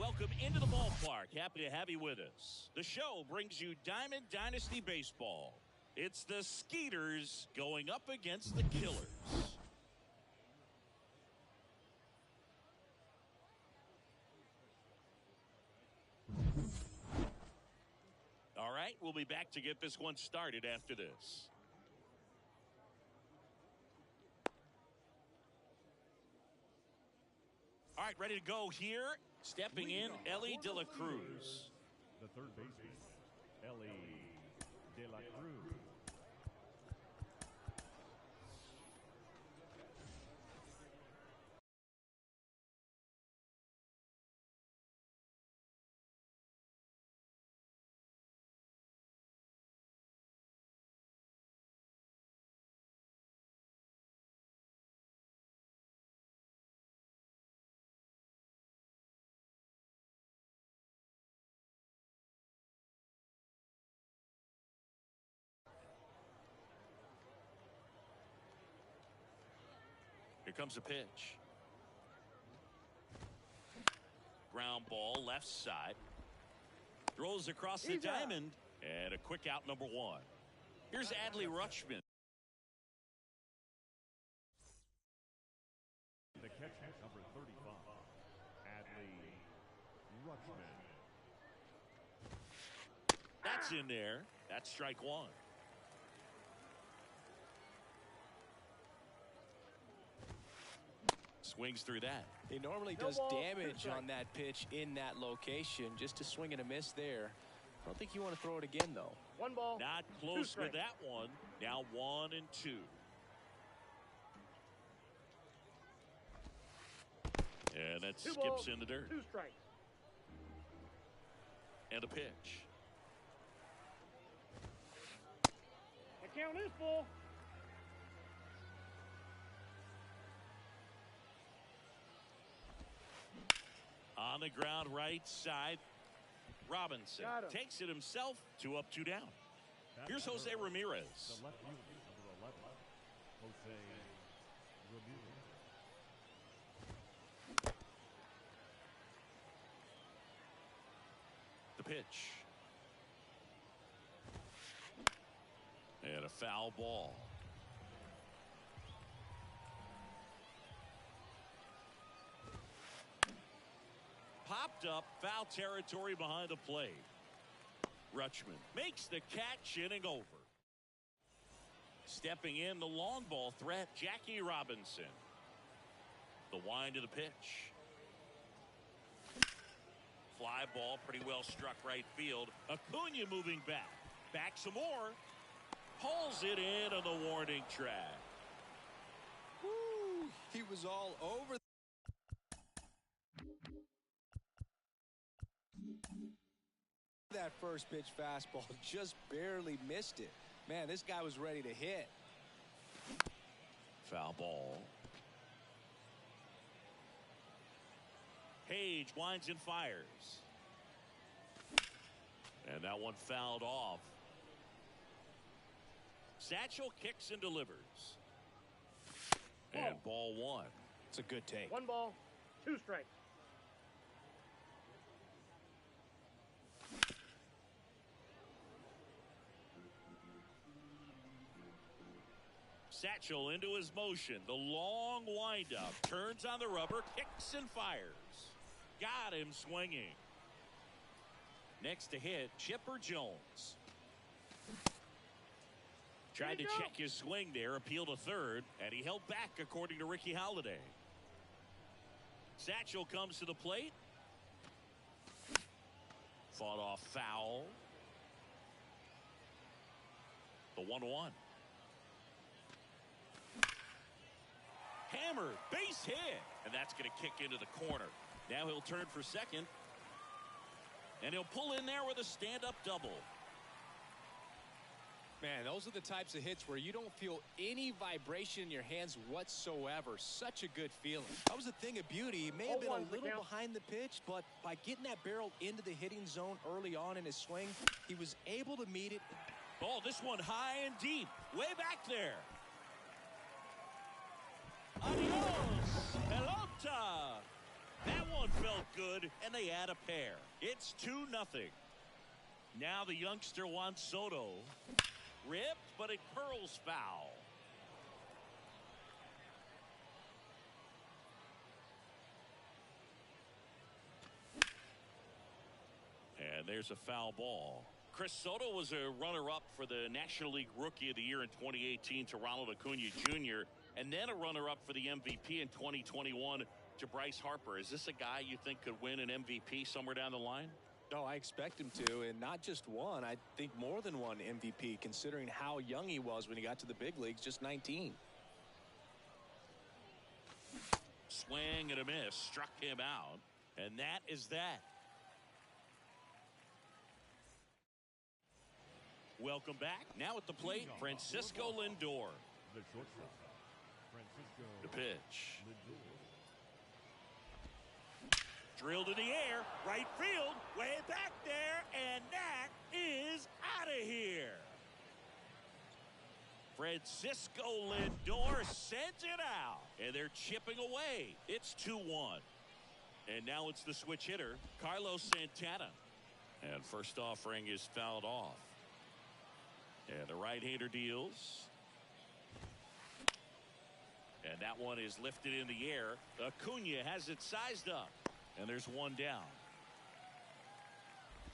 welcome into the ballpark. Happy to have you with us. The show brings you Diamond Dynasty Baseball. It's the Skeeters going up against the Killers. All right, we'll be back to get this one started after this. All right, ready to go here. Stepping in, Ellie De La Cruz. The third baseman, Ellie De La Cruz. Here comes a pitch. Ground ball left side. Throws across the diamond. And a quick out, number one. Here's Adley Rutschman. The catcher, number 35, Adley Rutschman. That's in there. That's strike one. Swings through that. He normally does damage on that pitch in that location. Just a swing and a miss there. I don't think you want to throw it again, though. One ball. Not close with that one. Now 1-2. And that skips in the dirt. 2 strikes. And a pitch. The count is full. On the ground right side. Robinson takes it himself. 2 up, 2 down. Here's Jose Ramirez. The left fielder, number 11, Jose Ramirez. The pitch. And a foul ball. Popped up, foul territory behind the plate. Rutschman makes the catch, inning over. Stepping in, the long ball threat, Jackie Robinson. The wind of the pitch. Fly ball, pretty well struck right field. Acuna moving back. Back some more. Pulls it in on the warning track. Woo! He was all over. That first pitch fastball just barely missed it. Man, this guy was ready to hit. Foul ball. Page winds and fires. And that one fouled off. Satchel kicks and delivers. And ball 1. It's a good take. 1 ball, 2 strikes. Satchel into his motion. The long windup. Turns on the rubber. Kicks and fires. Got him swinging. Next to hit, Chipper Jones. Tried to check his swing there. Appeal to third. And he held back, according to Ricky Holiday. Satchel comes to the plate. Fought off foul. The 1-1. Hammered, base hit, and that's going to kick into the corner. Now he'll turn for second, and he'll pull in there with a stand-up double. Man, those are the types of hits where you don't feel any vibration in your hands whatsoever. Such a good feeling. That was a thing of beauty. He may have been a little behind the pitch, but by getting that barrel into the hitting zone early on in his swing, he was able to meet it. Oh, this one high and deep, way back there. Adios, pelota. That one felt good, and they add a pair. It's 2-0. Now the youngster Juan Soto. Ripped, but it curls foul. And there's a foul ball. Chris Soto was a runner-up for the National League Rookie of the Year in 2018 to Ronald Acuna Jr., and then a runner-up for the MVP in 2021 to Bryce Harper. Is this a guy you think could win an MVP somewhere down the line? No, I expect him to, and not just one. I think more than one MVP, considering how young he was when he got to the big leagues, just 19. Swing and a miss, struck him out, and that is that. Welcome back. Now at the plate, Francisco Lindor. The shortstop, Francisco The pitch. Lindor. Drilled in the air, right field, way back there, and that is out of here. Francisco Lindor sends it out, and they're chipping away. It's 2-1. And now it's the switch hitter, Carlos Santana. And first offering is fouled off. And the right-hander deals. And that one is lifted in the air. Acuna has it sized up. And there's one down.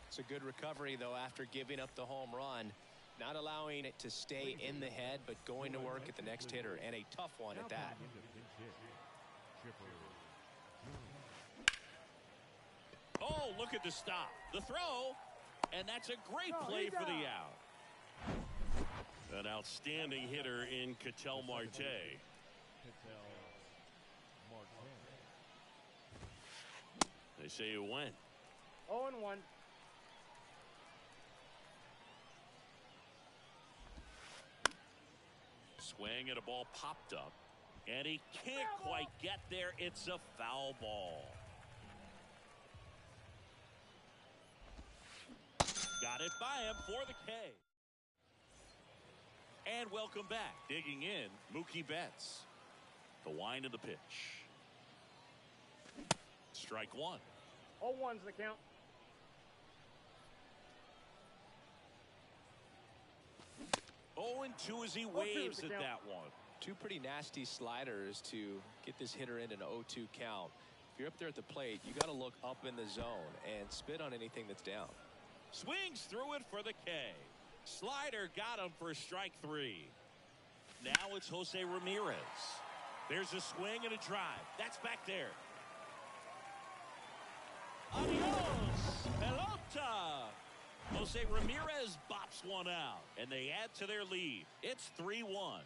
It's a good recovery, though, after giving up the home run. Not allowing it to stay in the head, but going to work at the next hitter. And a tough one at that. Oh, look at the stop. The throw. And that's a great play for the out. An outstanding hitter in Ketel Marte. They say it went. 0-1. Swing and a ball popped up. And he can't quite get there. It's a foul ball. Got it by him for the K. And welcome back. Digging in, Mookie Betts. The wind of the pitch. Strike one. 0-1's the count. 0-2 as he waves at that one. Two pretty nasty sliders to get this hitter in an 0-2 count. If you're up there at the plate, you got to look up in the zone and spit on anything that's down. Swings through it for the K. Slider got him for strike three. Now it's Jose Ramirez. There's a swing and a drive. That's back there. Adios, pelota. Jose Ramirez bops one out, and they add to their lead. It's 3-1.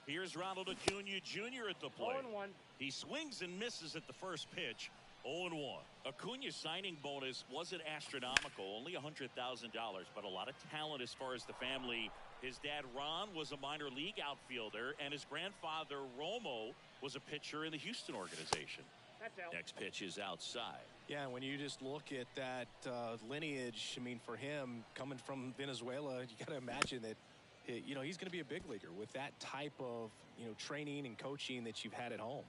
Here's Ronald Acuna Jr. at the plate. 0-1. He swings and misses at the first pitch. 0-1. Acuna's signing bonus wasn't astronomical, only $100,000, but a lot of talent as far as the family. His dad, Ron, was a minor league outfielder, and his grandfather, Romo, was a pitcher in the Houston organization. That's out. Next pitch is outside. Yeah, when you just look at that lineage, I mean, for him, coming from Venezuela, you got to imagine that, you know, he's going to be a big leaguer with that type of, you know, training and coaching that you've had at home.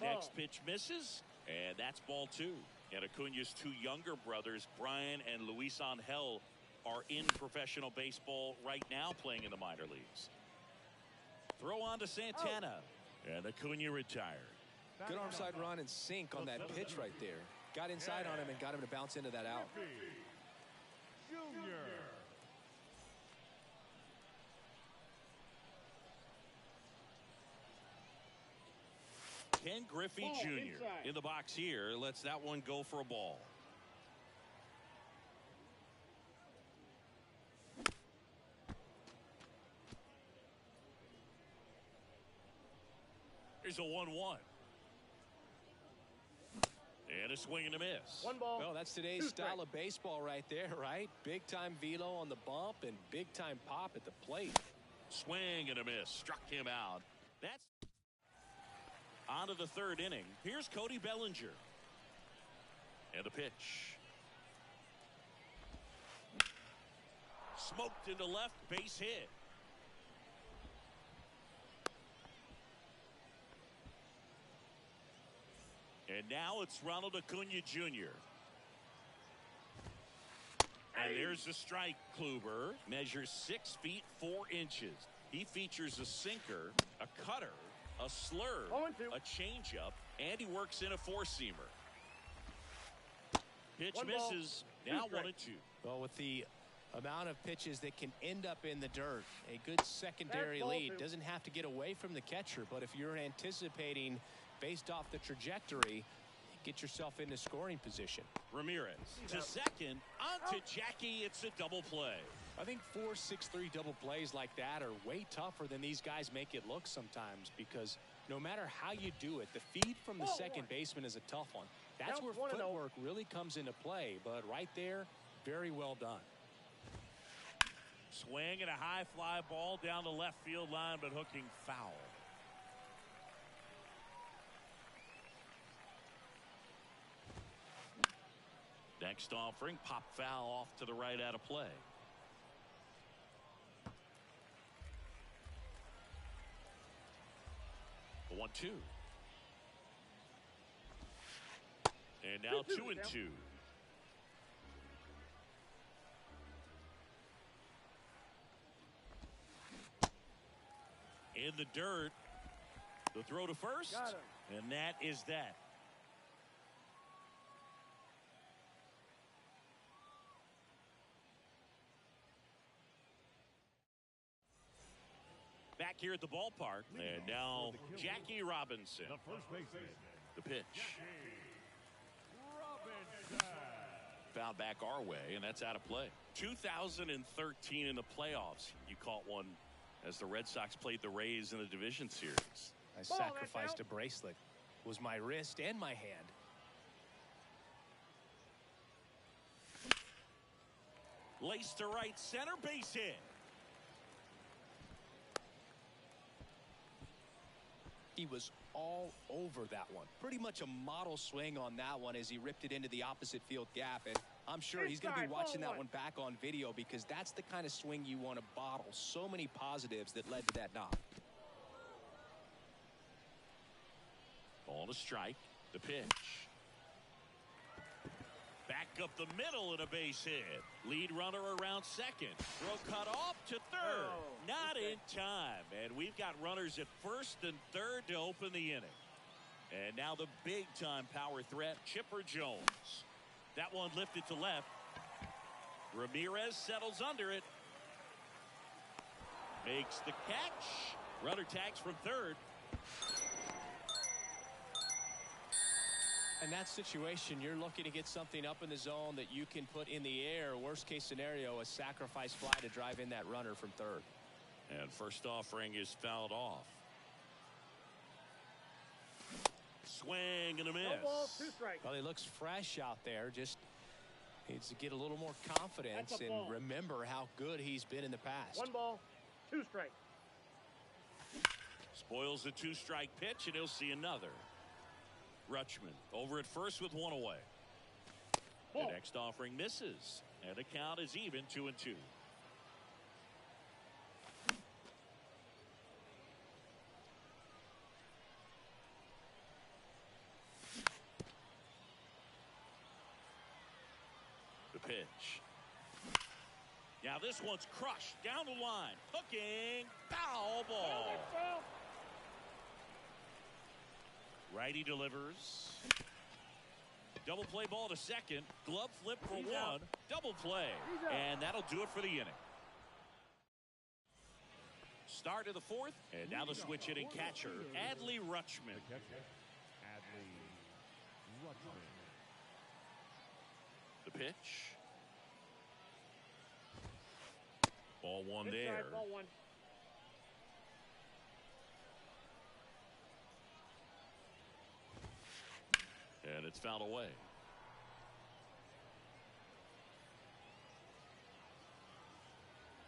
Next pitch misses, and that's ball two. And Acuna's two younger brothers, Brian and Luis Angel, are in professional baseball right now playing in the minor leagues. Throw on to Santana. And Acuna retired. Good arm side run and sink on that pitch right there. Got inside on him and got him to bounce into that out. Junior. Ken Griffey Jr. inside. in the box here. Lets that one go for a ball. Here's a 1-1. And a swing and a miss. One ball. Well, that's today's style of baseball right there, right? Big time velo on the bump and big time pop at the plate. Swing and a miss. Struck him out. That's on to the third inning. Here's Cody Bellinger. And the pitch. Smoked into left, base hit. And now it's Ronald Acuna Jr. And there's the strike. Kluber measures 6 feet 4 inches. He features a sinker, a cutter, a slurve, a changeup, and he works in a four-seamer. Pitch misses. Now 1-2. Well, with the amount of pitches that can end up in the dirt, a good secondary lead. Doesn't have to get away from the catcher, but if you're anticipating based off the trajectory, get yourself into scoring position. Ramirez to second, on to Jackie. It's a double play. I think 4-6-3 double plays like that are way tougher than these guys make it look sometimes, because no matter how you do it, the feed from the second baseman is a tough one. That's where footwork really comes into play, but right there, very well done. Swing and a high fly ball down the left field line, but hooking foul. Next offering, pop foul off to the right out of play. The 1-2. And now 2-2. In the dirt. The throw to first. And that is that. Back here at the ballpark. And now Jackie Robinson. The first baseman. The pitch. Robinson. Foul back our way, and that's out of play. 2013 in the playoffs. You caught one as the Red Sox played the Rays in the division series. I sacrificed a bracelet. It was my wrist and my hand. Laced to right center, base hit. He was all over that one. Pretty much a model swing on that one as he ripped it into the opposite field gap. And I'm sure he's going to be watching that one back on video, because that's the kind of swing you want to bottle. So many positives that led to that knock. Ball to strike. The pitch. Back up the middle and a base hit. Lead runner around second. Throw cut off to third. Not in time. And we've got runners at first and third to open the inning. And now the big time power threat, Chipper Jones. That one lifted to left. Ramirez settles under it. Makes the catch. Runner tags from third. In that situation, you're looking to get something up in the zone that you can put in the air. Worst case scenario, a sacrifice fly to drive in that runner from third. And first offering is fouled off. Swing and a miss. Well, he looks fresh out there. Just needs to get a little more confidence and remember how good he's been in the past. 1 ball, 2 strikes. Spoils the 2-strike pitch, and he'll see another. Rutschman over at first with 1 away. The next offering misses, and the count is even 2-2. pitch. Now this one's crushed down the line. Hooking. Foul ball. Righty delivers. Double play ball to second. Glove flip for one. Double play. And that'll do it for the inning. Start of the fourth. And now the switch hitting catcher, Adley Rutschman. The pitch. Ball one there. Ball one. And it's fouled away.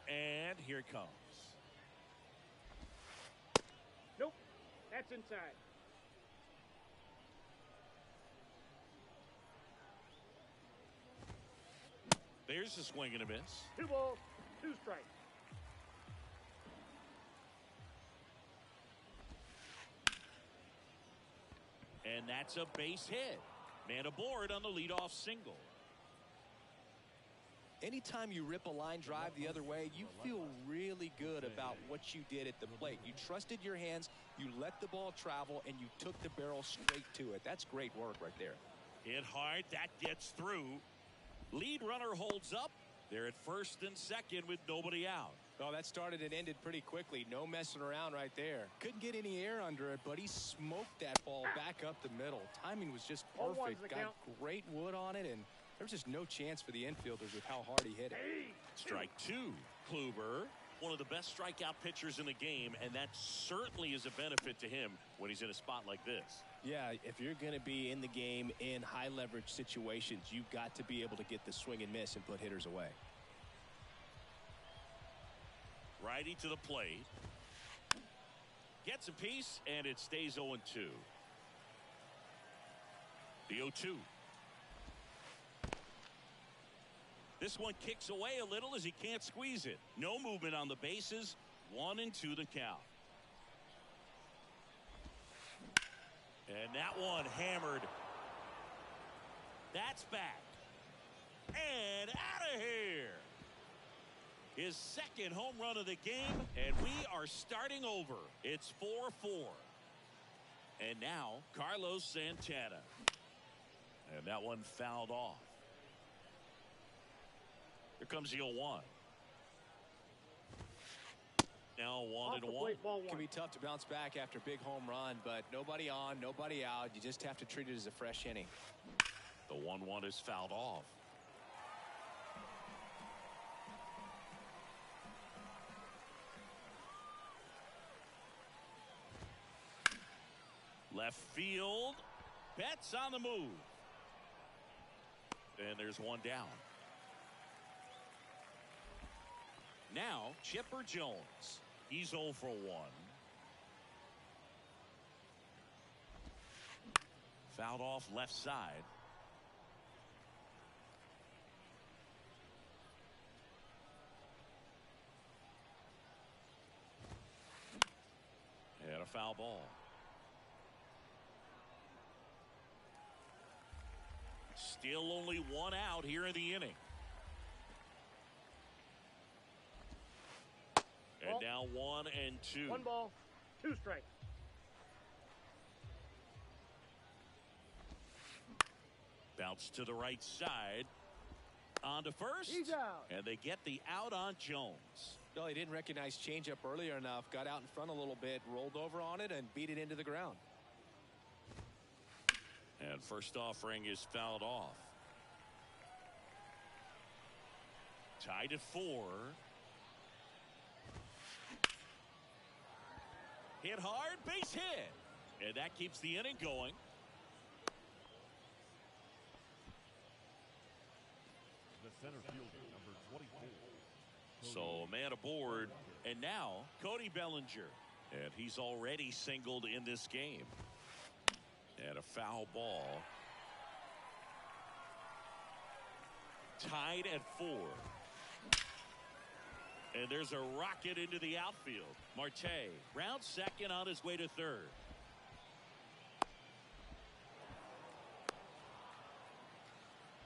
And here it comes. Nope. That's inside. There's a swing and a miss. 2 balls, 2 strikes. And that's a base hit. Man aboard on the leadoff single. Anytime you rip a line drive the other way, you feel really good about what you did at the plate. You trusted your hands, you let the ball travel, and you took the barrel straight to it. That's great work right there. Hit hard, that gets through. Lead runner holds up. They're at first and second with nobody out. Oh, that started and ended pretty quickly. No messing around right there. Couldn't get any air under it, but he smoked that ball back up the middle. Timing was just perfect. Got great wood on it, and there's just no chance for the infielders with how hard he hit it. Strike two. Kluber, one of the best strikeout pitchers in the game, and that certainly is a benefit to him when he's in a spot like this. Yeah, if you're going to be in the game in high leverage situations, you've got to be able to get the swing and miss and put hitters away. Righty to the plate. Gets a piece, and it stays 0-2. The 0-2. This one kicks away a little as he can't squeeze it. No movement on the bases. 1-2 the count. And that one hammered. That's back. And out of here. His second home run of the game, and we are starting over. It's 4-4. And now Carlos Santana. And that one fouled off. Here comes the 0-1. Now 1-1. It can be tough to bounce back after a big home run, but nobody on, nobody out. You just have to treat it as a fresh inning. The 1-1 is fouled off. Left field. Betts on the move. And there's one down. Now Chipper Jones. He's 0 for 1. Fouled off left side. And a foul ball. Still only one out here in the inning. And now 1-2. 1 ball, 2 strikes. Bounce to the right side. On to first. He's out. And they get the out on Jones. Well, he didn't recognize changeup earlier enough. Got out in front a little bit, rolled over on it, and beat it into the ground. And first offering is fouled off. Tied at 4. Hit hard, base hit. And that keeps the inning going. The center fielder, number 24. So a man aboard. And now Cody Bellinger. And he's already singled in this game. And a foul ball. Tied at 4. And there's a rocket into the outfield. Marte rounds second on his way to third.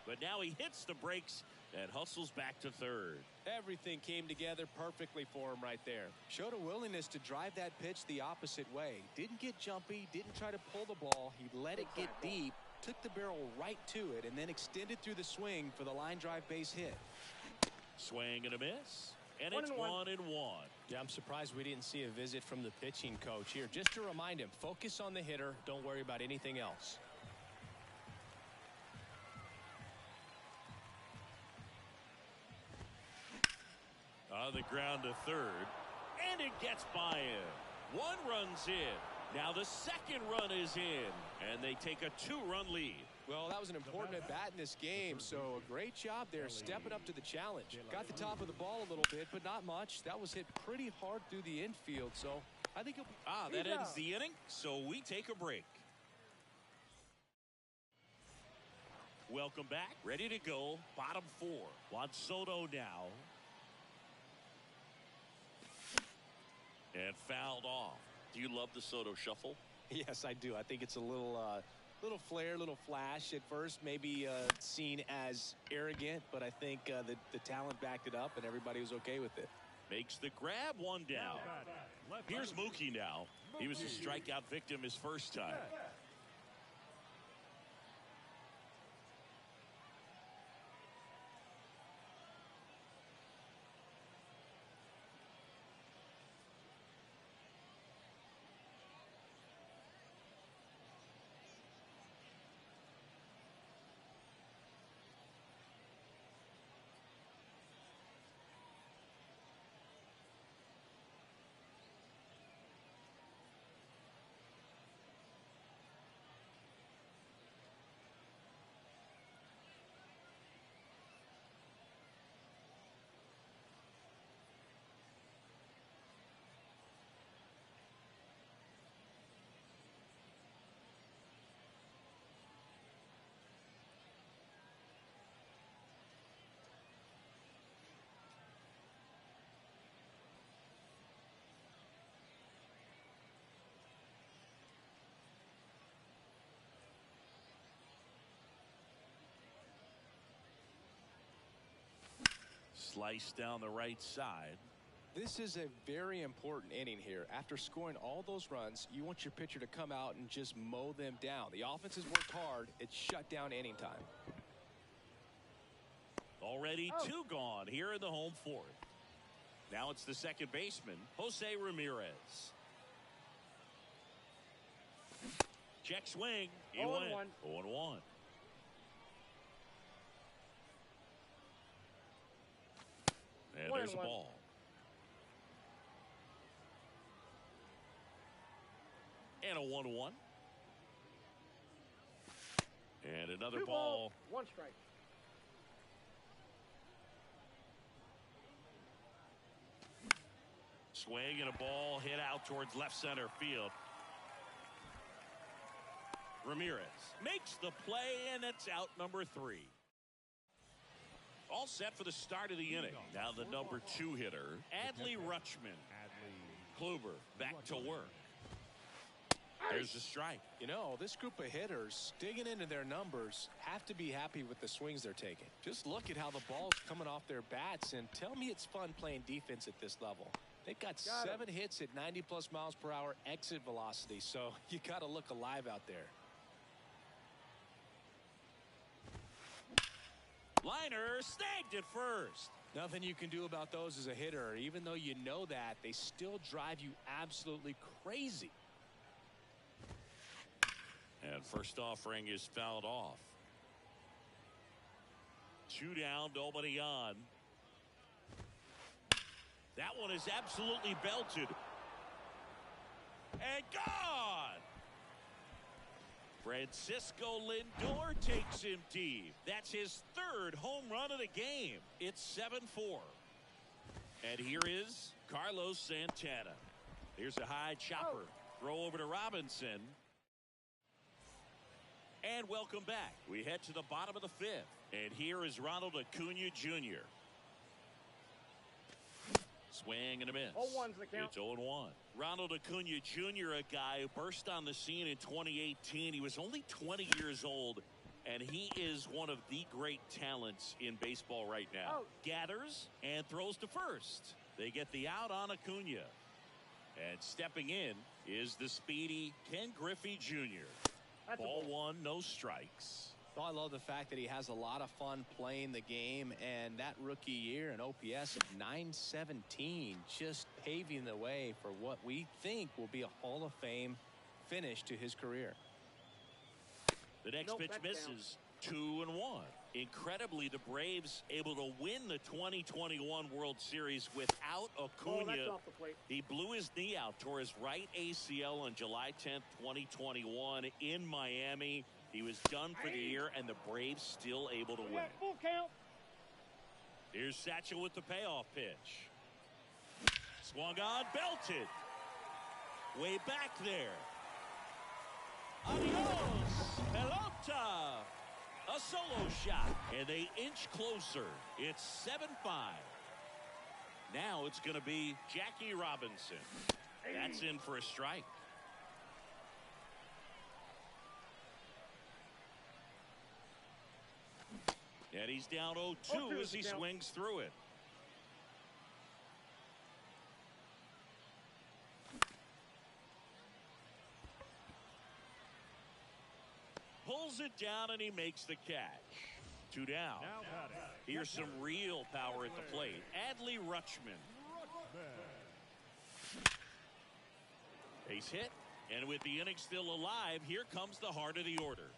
But now he hits the brakes and hustles back to third. Everything came together perfectly for him right there. Showed a willingness to drive that pitch the opposite way. Didn't get jumpy, didn't try to pull the ball. He let it get deep, took the barrel right to it, and then extended through the swing for the line drive base hit. Swing and a miss, and it's 1-1. Yeah, I'm surprised we didn't see a visit from the pitching coach here. Just to remind him, focus on the hitter. Don't worry about anything else. On the ground to third, and it gets by him. 1 run's in. Now the second run is in, and they take a 2-run lead. Well, that was an important at bat in this game, so a great job there stepping up to the challenge. Got the top of the ball a little bit, but not much. That was hit pretty hard through the infield, so I think that ends the inning, so we take a break. Welcome back. Ready to go. Bottom 4. Juan Soto now. And fouled off. Do you love the Soto shuffle? Yes, I do. I think it's a little flair, little flash at first, maybe seen as arrogant, but I think the talent backed it up and everybody was okay with it. Makes the grab, 1 down. Here's Mookie now. He was a strikeout victim his first time. Slice down the right side. This is a very important inning here. After scoring all those runs, you want your pitcher to come out and just mow them down. The offense has worked hard. It's shut down inning time. Already 2 gone here in the home 4th. Now it's the second baseman, Jose Ramirez. Check swing. He went 0-1. And there's a ball. And a 1-1. And another 2 ball. 1 strike. Swing and a ball hit out towards left center field. Ramirez makes the play, and it's out number 3. All set for the start of the inning. Now the number 2 hitter, Adley Rutschman. Kluber back to work. There's the strike. You know, this group of hitters digging into their numbers have to be happy with the swings they're taking. Just look at how the ball's coming off their bats, and tell me it's fun playing defense at this level. They've got 7 hits at 90+ miles per hour exit velocity, so you got to look alive out there. Liner snagged at first. Nothing you can do about those as a hitter. Even though you know that, they still drive you absolutely crazy. And first offering is fouled off. 2 down, nobody on. That one is absolutely belted. And gone! Francisco Lindor takes him deep. That's his 3rd home run of the game. It's 7-4. And here is Carlos Santana. Here's a high chopper. Throw over to Robinson. And welcome back. We head to the bottom of the 5th. And here is Ronald Acuna Jr. Swing and a miss. 0-1's the count. It's 0-1. Ronald Acuna Jr., a guy who burst on the scene in 2018. He was only 20 years old And he is one of the great talents in baseball right now. Gathers and throws to first. They get the out on Acuna. And stepping in is the speedy Ken Griffey Jr. Ball one, no strikes. Well, I love the fact that he has a lot of fun playing the game, and that rookie year, an OPS of 917, just paving the way for what we think will be a Hall of Fame finish to his career. The next pitch misses. 2-1. Incredibly, the Braves able to win the 2021 World Series without Acuna. He blew his knee out, tore his right ACL on July 10th, 2021 in Miami. He was done for the year, and the Braves still able to win. Full count. Here's Satchel with the payoff pitch. Swung on, belted. Way back there. Adios, pelota. A solo shot, and they inch closer. It's 7-5. Now it's going to be Jackie Robinson. That's in for a strike. And he's down 0-2 as he swings through it. Pulls it down and he makes the catch. 2 down. Here's some real power at the plate. Adley Rutschman. Base hit. And with the inning still alive, here comes the heart of the order.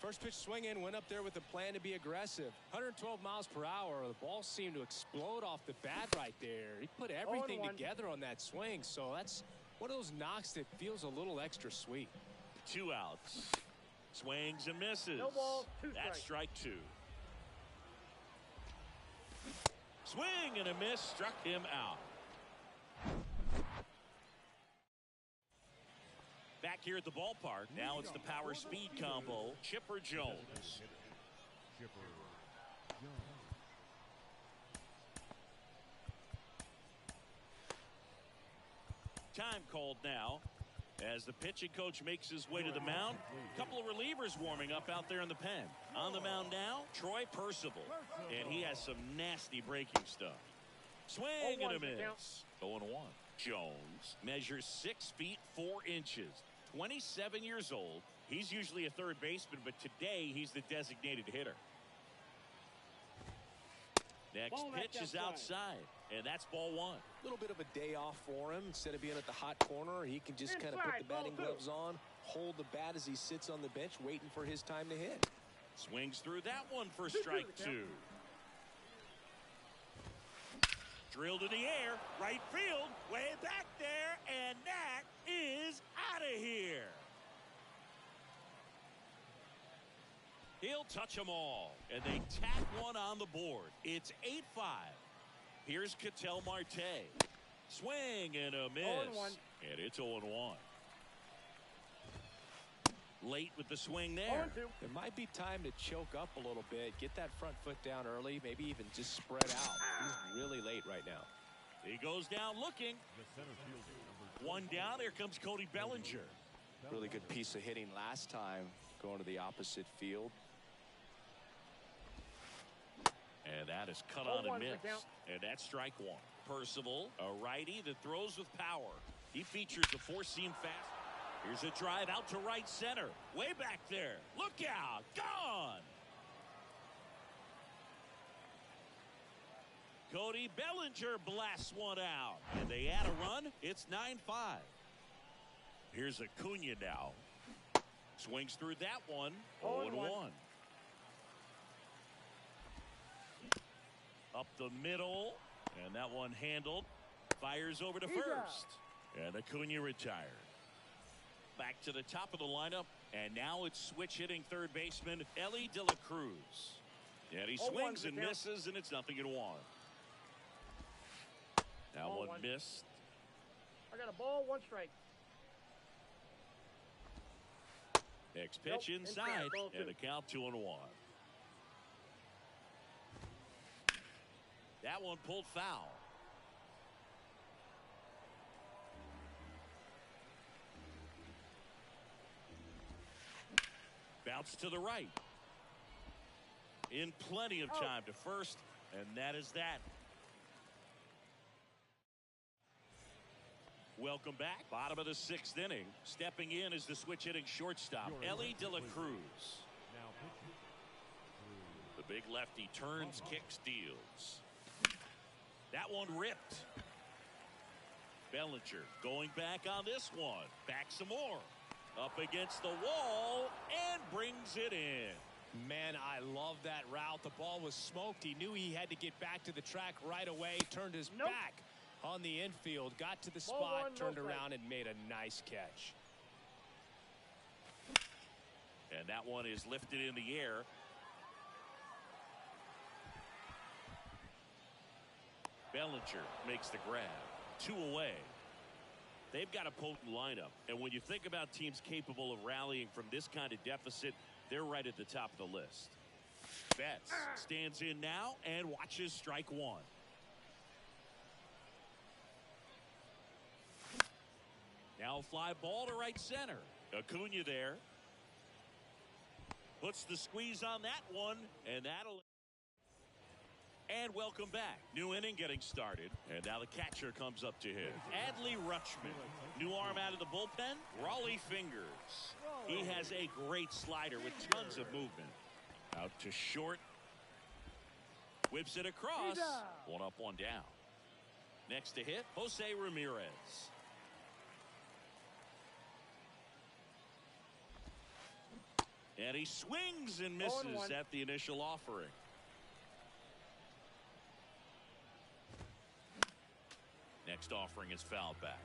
First pitch swing in, went up there with a plan to be aggressive. 112 miles per hour. The ball seemed to explode off the bat right there. He put everything together on that swing, so that's one of those knocks that feels a little extra sweet. 2 outs. Swings and misses. No ball, 2 strikes. That's strike 2. Swing and a miss, struck him out. Back here at the ballpark, now it's the power speed combo, Chipper Jones. Time called now as the pitching coach makes his way to the mound. A couple of relievers warming up out there in the pen. On the mound now, Troy Percival. And he has some nasty breaking stuff. Swing and a miss. 0-1. Jones measures 6 feet 4 inches. 27 years old. He's usually a third baseman, but today he's the designated hitter. Next pitch is outside, and that's ball 1. A little bit of a day off for him. Instead of being at the hot corner, he can just kind of put the batting gloves on, hold the bat as he sits on the bench, waiting for his time to hit. Swings through that one for strike 2. Drilled in the air, right field, way back there, and that is out of here. He'll touch them all, and they tack one on the board. It's 8-5. Here's Ketel Marte. Swing and a miss. And it's 0-1. Late with the swing there. There might be time to choke up a little bit, get that front foot down early, maybe even just spread out. He's really late right now. He goes down looking. 1 down. Here comes Cody Bellinger. Really good piece of hitting last time, going to the opposite field. And that is cut on and missed. And that's strike 1. Percival, a righty that throws with power. He features the 4-seam fast. Here's a drive out to right center. Way back there. Look out. Gone. Cody Bellinger blasts one out. And they add a run. It's 9-5. Here's Acuna now. Swings through that one. 0-1. Up the middle. And that one handled. Fires over to first. And Acuna retired. Back to the top of the lineup. And now it's switch hitting third baseman Elly De La Cruz. And he swings and misses, and it's 0-1. Now one missed. I got a ball, 1 strike. Next pitch inside, and the count 2-1. That one pulled foul. Bounce to the right. In plenty of time to first, and that is that. Welcome back. Bottom of the 6th inning. Stepping in is the switch hitting shortstop, Ellie De La Cruz. Now pitching. The big lefty turns, kicks, deals. That one ripped. Bellinger going back on this one. Back some more. Up against the wall and brings it in. Man, I love that route. The ball was smoked. He knew he had to get back to the track right away. Turned his back on the infield. Got to the spot, turned around, and made a nice catch. And that one is lifted in the air. Bellinger makes the grab. 2 away. They've got a potent lineup, and when you think about teams capable of rallying from this kind of deficit, they're right at the top of the list. Betts stands in now and watches strike 1. Now fly ball to right center. Acuna there. Puts the squeeze on that one, and that'll... And welcome back. New inning getting started. And now the catcher comes up to hit. Adley Rutschman. New arm out of the bullpen. Raleigh Fingers. He has a great slider with tons of movement. Out to short. Whips it across. One up, one down. Next to hit, Jose Ramirez. And he swings and misses at the initial offering. Next offering is fouled back.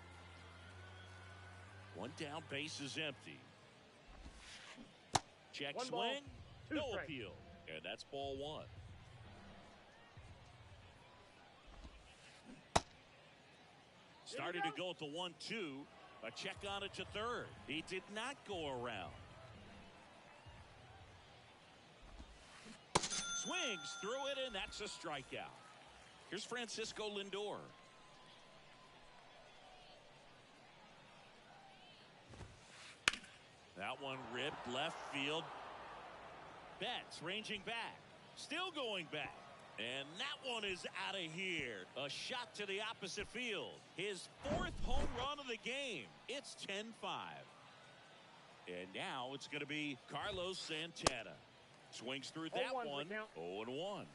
One down, base is empty. Check swing, no appeal. And that's ball 1. Started to go at the 1-2. A check on it to third. He did not go around. Swings through it, and that's a strikeout. Here's Francisco Lindor. That one ripped left field. Betts ranging back. Still going back. And that one is out of here. A shot to the opposite field. His 4th home run of the game. It's 10-5. And now it's going to be Carlos Santana. Swings through that one. 0-1.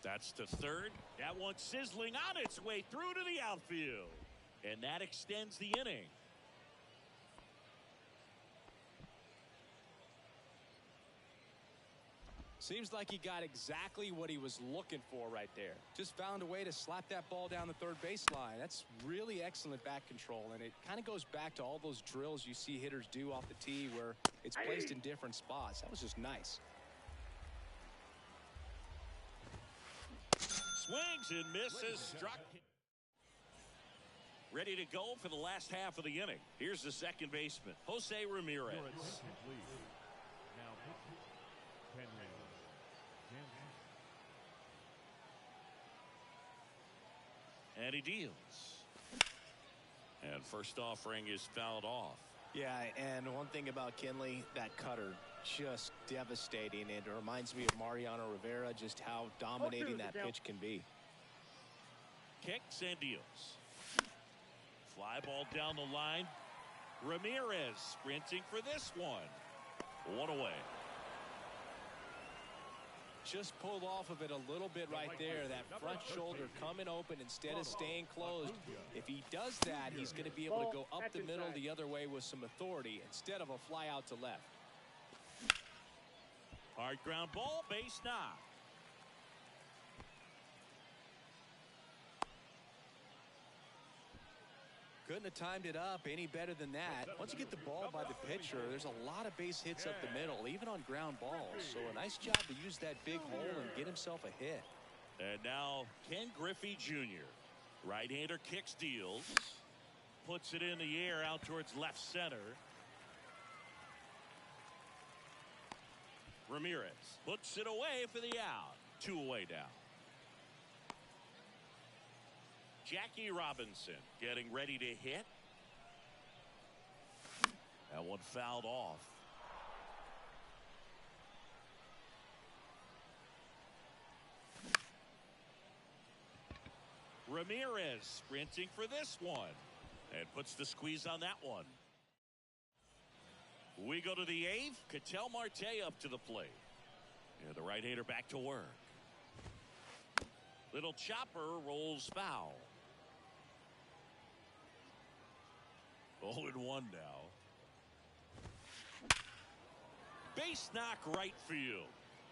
That's to third. That one sizzling on its way through to the outfield. And that extends the inning. Seems like he got exactly what he was looking for right there. Just found a way to slap that ball down the third baseline. That's really excellent back control, and it kind of goes back to all those drills you see hitters do off the tee where it's placed in different spots. That was just nice. Swings and misses. Struck. Ready to go for the last half of the inning. Here's the second baseman, Jose Ramirez. Now pitching. And he deals. And first offering is fouled off. Yeah, and one thing about Kenley, that cutter, just devastating. It reminds me of Mariano Rivera, just how dominating that pitch can be. Kicks and deals. Fly ball down the line. Ramirez sprinting for this one. One away. Just pulled off of it a little bit right there. That front shoulder coming open instead of staying closed. If he does that, he's going to be able to go up the middle the other way with some authority instead of a fly out to left. Hard ground ball, base knock. Couldn't have timed it up any better than that. Once you get the ball by the pitcher, there's a lot of base hits up the middle, even on ground balls. So a nice job to use that big hole and get himself a hit. And now Ken Griffey Jr. Right-hander kicks, deals. Puts it in the air out towards left center. Ramirez puts it away for the out. 2 away now. Jackie Robinson getting ready to hit. That one fouled off. Ramirez sprinting for this one and puts the squeeze on that one. We go to the eighth. Ketel Marte up to the plate. And the right-hander back to work. Little chopper rolls foul. 0-1 now. Base knock right field.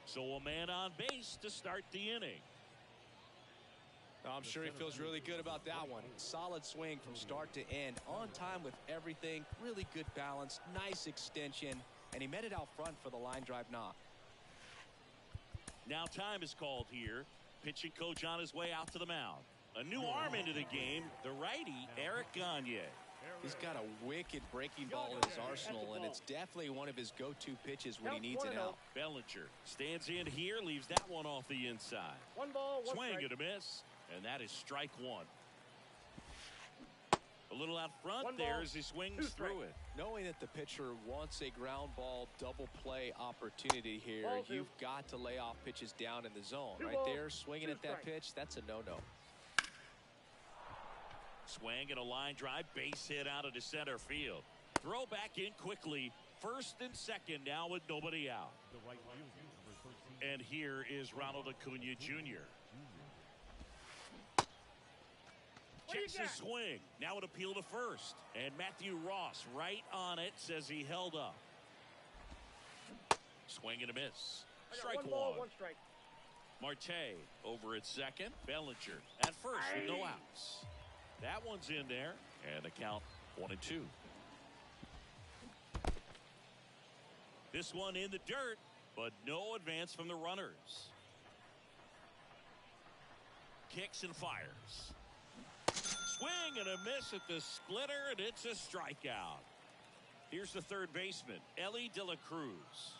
So a man on base to start the inning. I'm sure he feels really good about that one. Solid swing from start to end. On time with everything. Really good balance. Nice extension. And he met it out front for the line drive knock. Now time is called here. Pitching coach on his way out to the mound. A new arm into the game. The righty, Eric Gagne. He's got a wicked breaking ball in his arsenal, and it's definitely one of his go-to pitches when he needs an out. Bellinger stands in here, leaves that one off the inside. One ball, one swing strike. and a miss, and that is strike one. A little out front One there ball, as he swings through it. Knowing that the pitcher wants a ground ball double play opportunity here, Ball two. you've got to lay off pitches down in the zone. Two Right balls, there, swinging two at that strikes. pitch, that's a no-no. Swing and a line drive, base hit out into center field. Throw back in quickly. First and second now with nobody out. The right fielder, number 13. And here is Ronald Acuna Jr. Checks his swing. Now an appeal to first. And Matthew Ross right on it, says he held up. Swing and a miss. Strike one ball, one. one strike. Marte over at second. Bellinger at first with no outs. That one's in there. And the count 1-2. This one in the dirt, but no advance from the runners. Kicks and fires. Swing and a miss at the splitter, and it's a strikeout. Here's the third baseman, Ellie De La Cruz.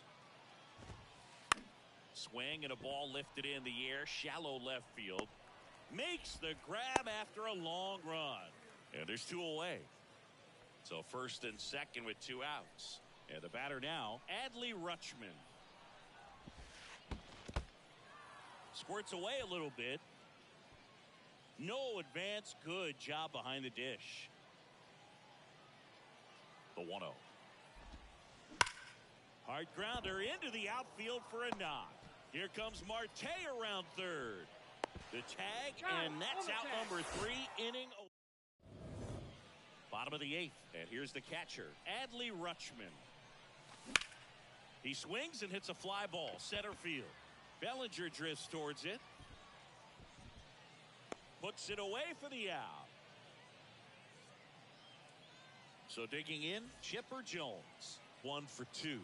Swing and a ball lifted in the air, shallow left field. Makes the grab after a long run. And there's two away. So first and second with two outs. And the batter now, Adley Rutschman. Squirts away a little bit. No advance. Good job behind the dish. The 1-0. Hard grounder into the outfield for a knock. Here comes Marte around third. The tag, and that's out number 3, inning. Bottom of the 8th, and here's the catcher, Adley Rutschman. He swings and hits a fly ball, center field. Bellinger drifts towards it. Puts it away for the out. So digging in, Chipper Jones. 1 for 2.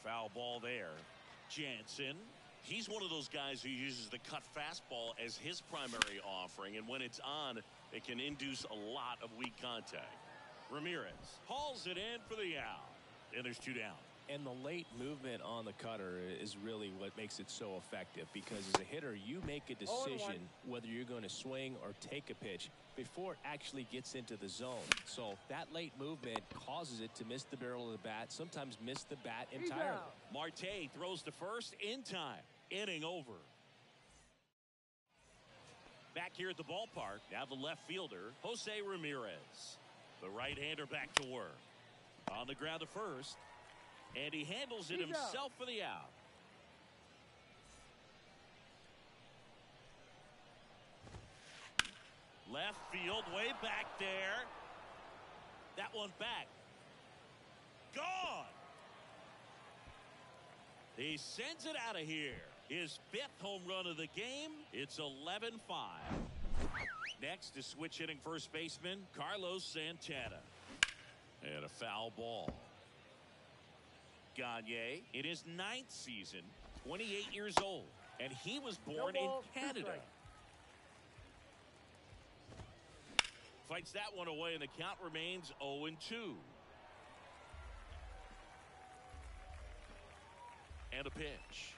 Foul ball there. Jansen. He's one of those guys who uses the cut fastball as his primary offering, and when it's on, it can induce a lot of weak contact. Ramirez hauls it in for the out, and there's 2 down. And the late movement on the cutter is really what makes it so effective, because as a hitter, you make a decision whether you're going to swing or take a pitch before it actually gets into the zone. So that late movement causes it to miss the barrel of the bat, sometimes miss the bat entirely. Marte throws to first in time. Inning over. Back here at the ballpark, now the left fielder, Jose Ramirez. The right-hander back to work. On the ground to first. And he handles it himself for the out. Left field, way back there. That one back. Gone. He sends it out of here. His 5th home run of the game. It's 11-5. Next is switch hitting first baseman Carlos Santana. And a foul ball. Gagne in his 9th season, 28 years old, and he was born in Canada. Fights that one away, and the count remains 0-2. And a pitch.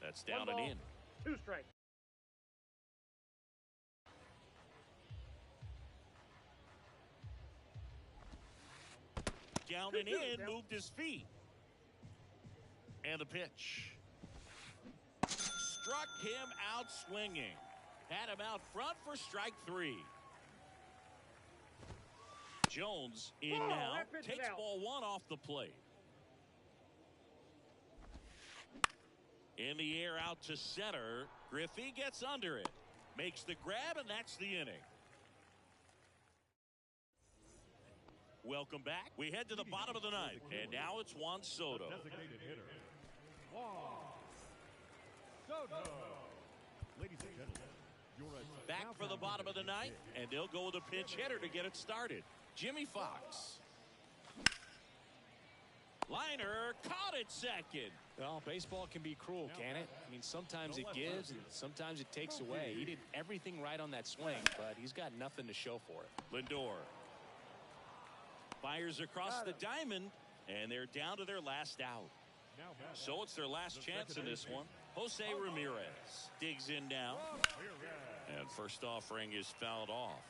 That's down and in. 2 strikes. down and in, moved his feet. And the pitch. Struck him out swinging. Had him out front for strike 3. Jones in now. Takes ball 1 off the plate. In the air out to center. Griffey gets under it. Makes the grab, and that's the inning. Welcome back. We head to the bottom of the ninth. And now it's Juan Soto. Designated hitter, Juan Soto. Ladies and gentlemen, back for the bottom of the ninth, and they'll go with a pinch hitter to get it started. Jimmy Fox. Liner caught it second. Well, baseball can be cruel, can it? I mean, sometimes it gives and sometimes it takes away. He did everything right on that swing, but he's got nothing to show for it. Lindor fires across the diamond, and they're down to their last out. So it's their last chance in this one. Jose Ramirez digs in now, and first offering is fouled off.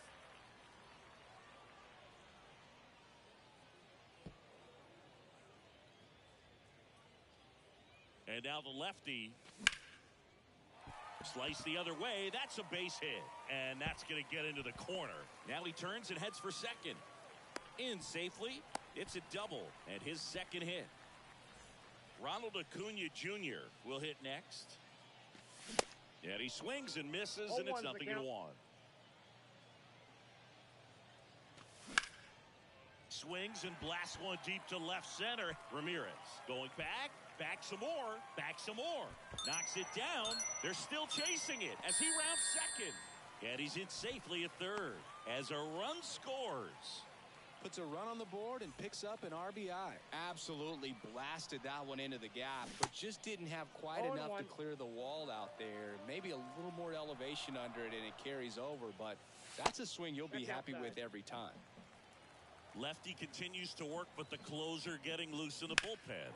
And now the lefty. Slice the other way. That's a base hit. And that's going to get into the corner. Now he turns and heads for second. In safely. It's a double. And his second hit. Ronald Acuna Jr. will hit next. And he swings and misses, and it's 0-1. Swings and blasts one deep to left center. Ramirez going back. Back some more. Back some more. Knocks it down. They're still chasing it as he rounds second. And he's in safely at third as a run scores. Puts a run on the board and picks up an RBI. Absolutely blasted that one into the gap, but just didn't have quite enough to clear the wall out there. Maybe a little more elevation under it and it carries over, but that's a swing you'll be happy with every time. Lefty continues to work, but the closer getting loose in the bullpen.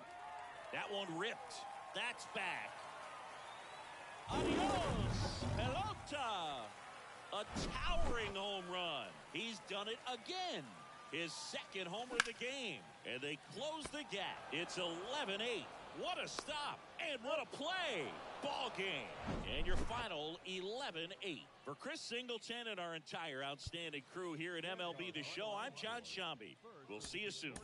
That one ripped. That's back. Adios, pelota. A towering home run. He's done it again. His second homer of the game. And they close the gap. It's 11-8. What a stop. And what a play. Ball game. And your final 11-8. For Chris Singleton and our entire outstanding crew here at MLB The Show, I'm John Shambi. We'll see you soon.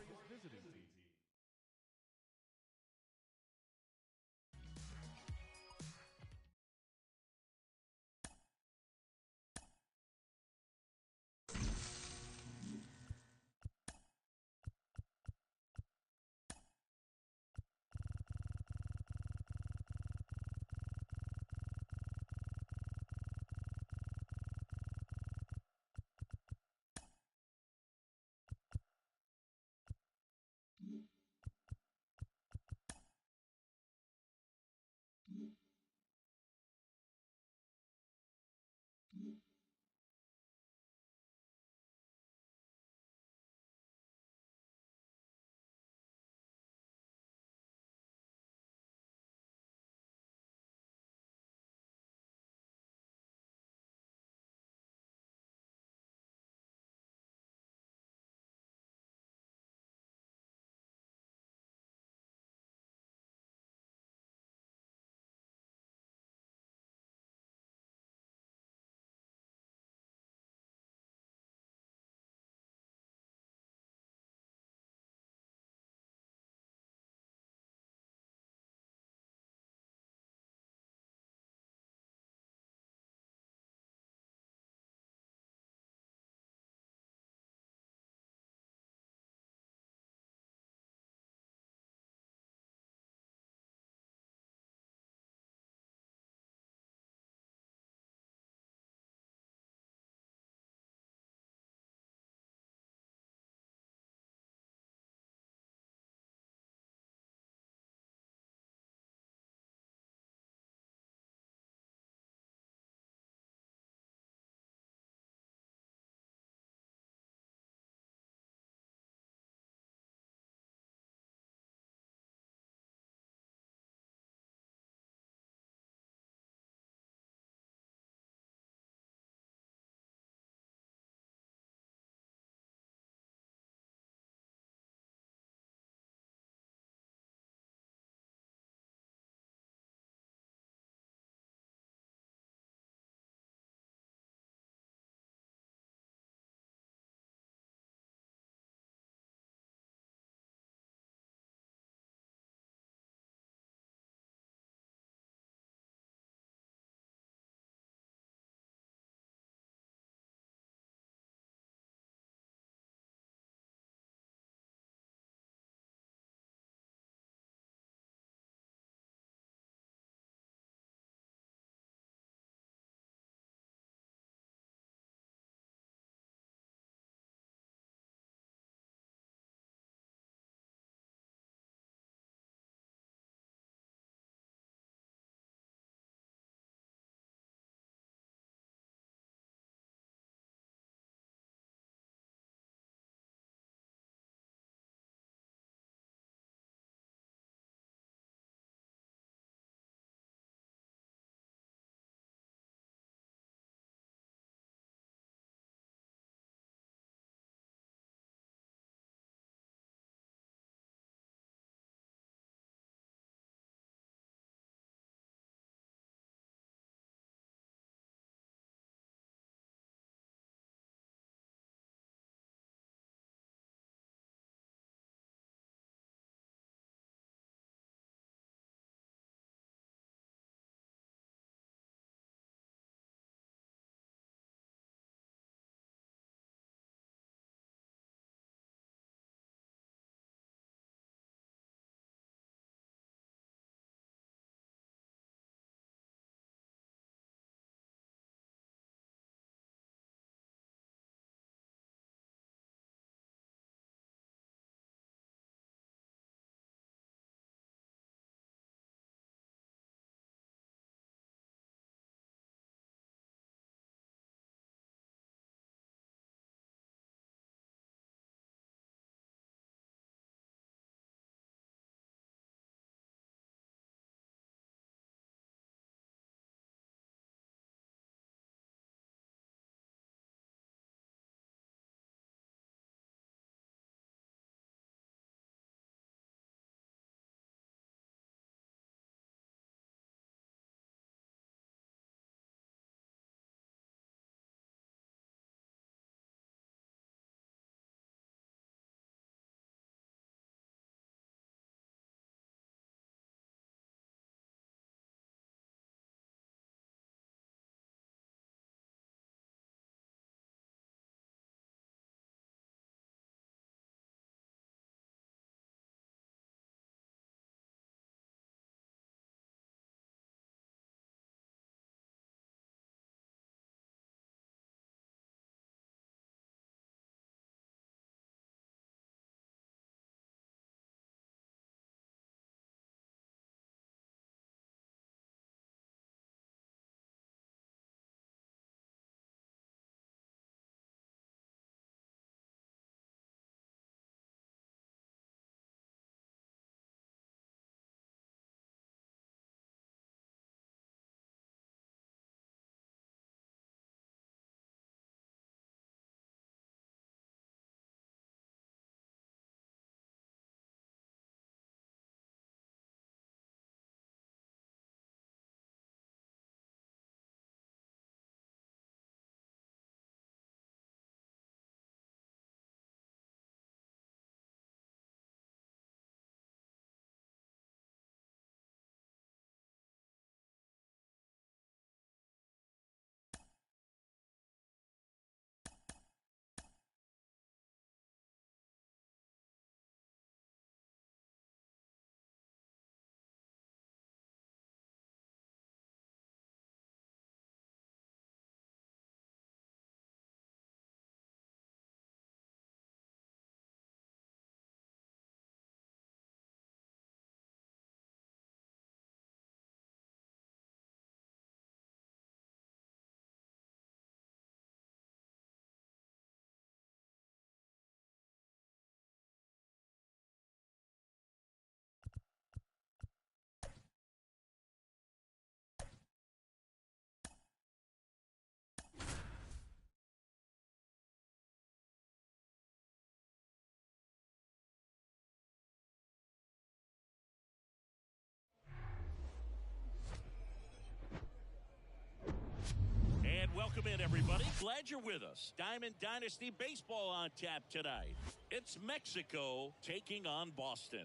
Welcome in, everybody. Glad you're with us. Diamond Dynasty Baseball on tap tonight. It's Mexico taking on Boston.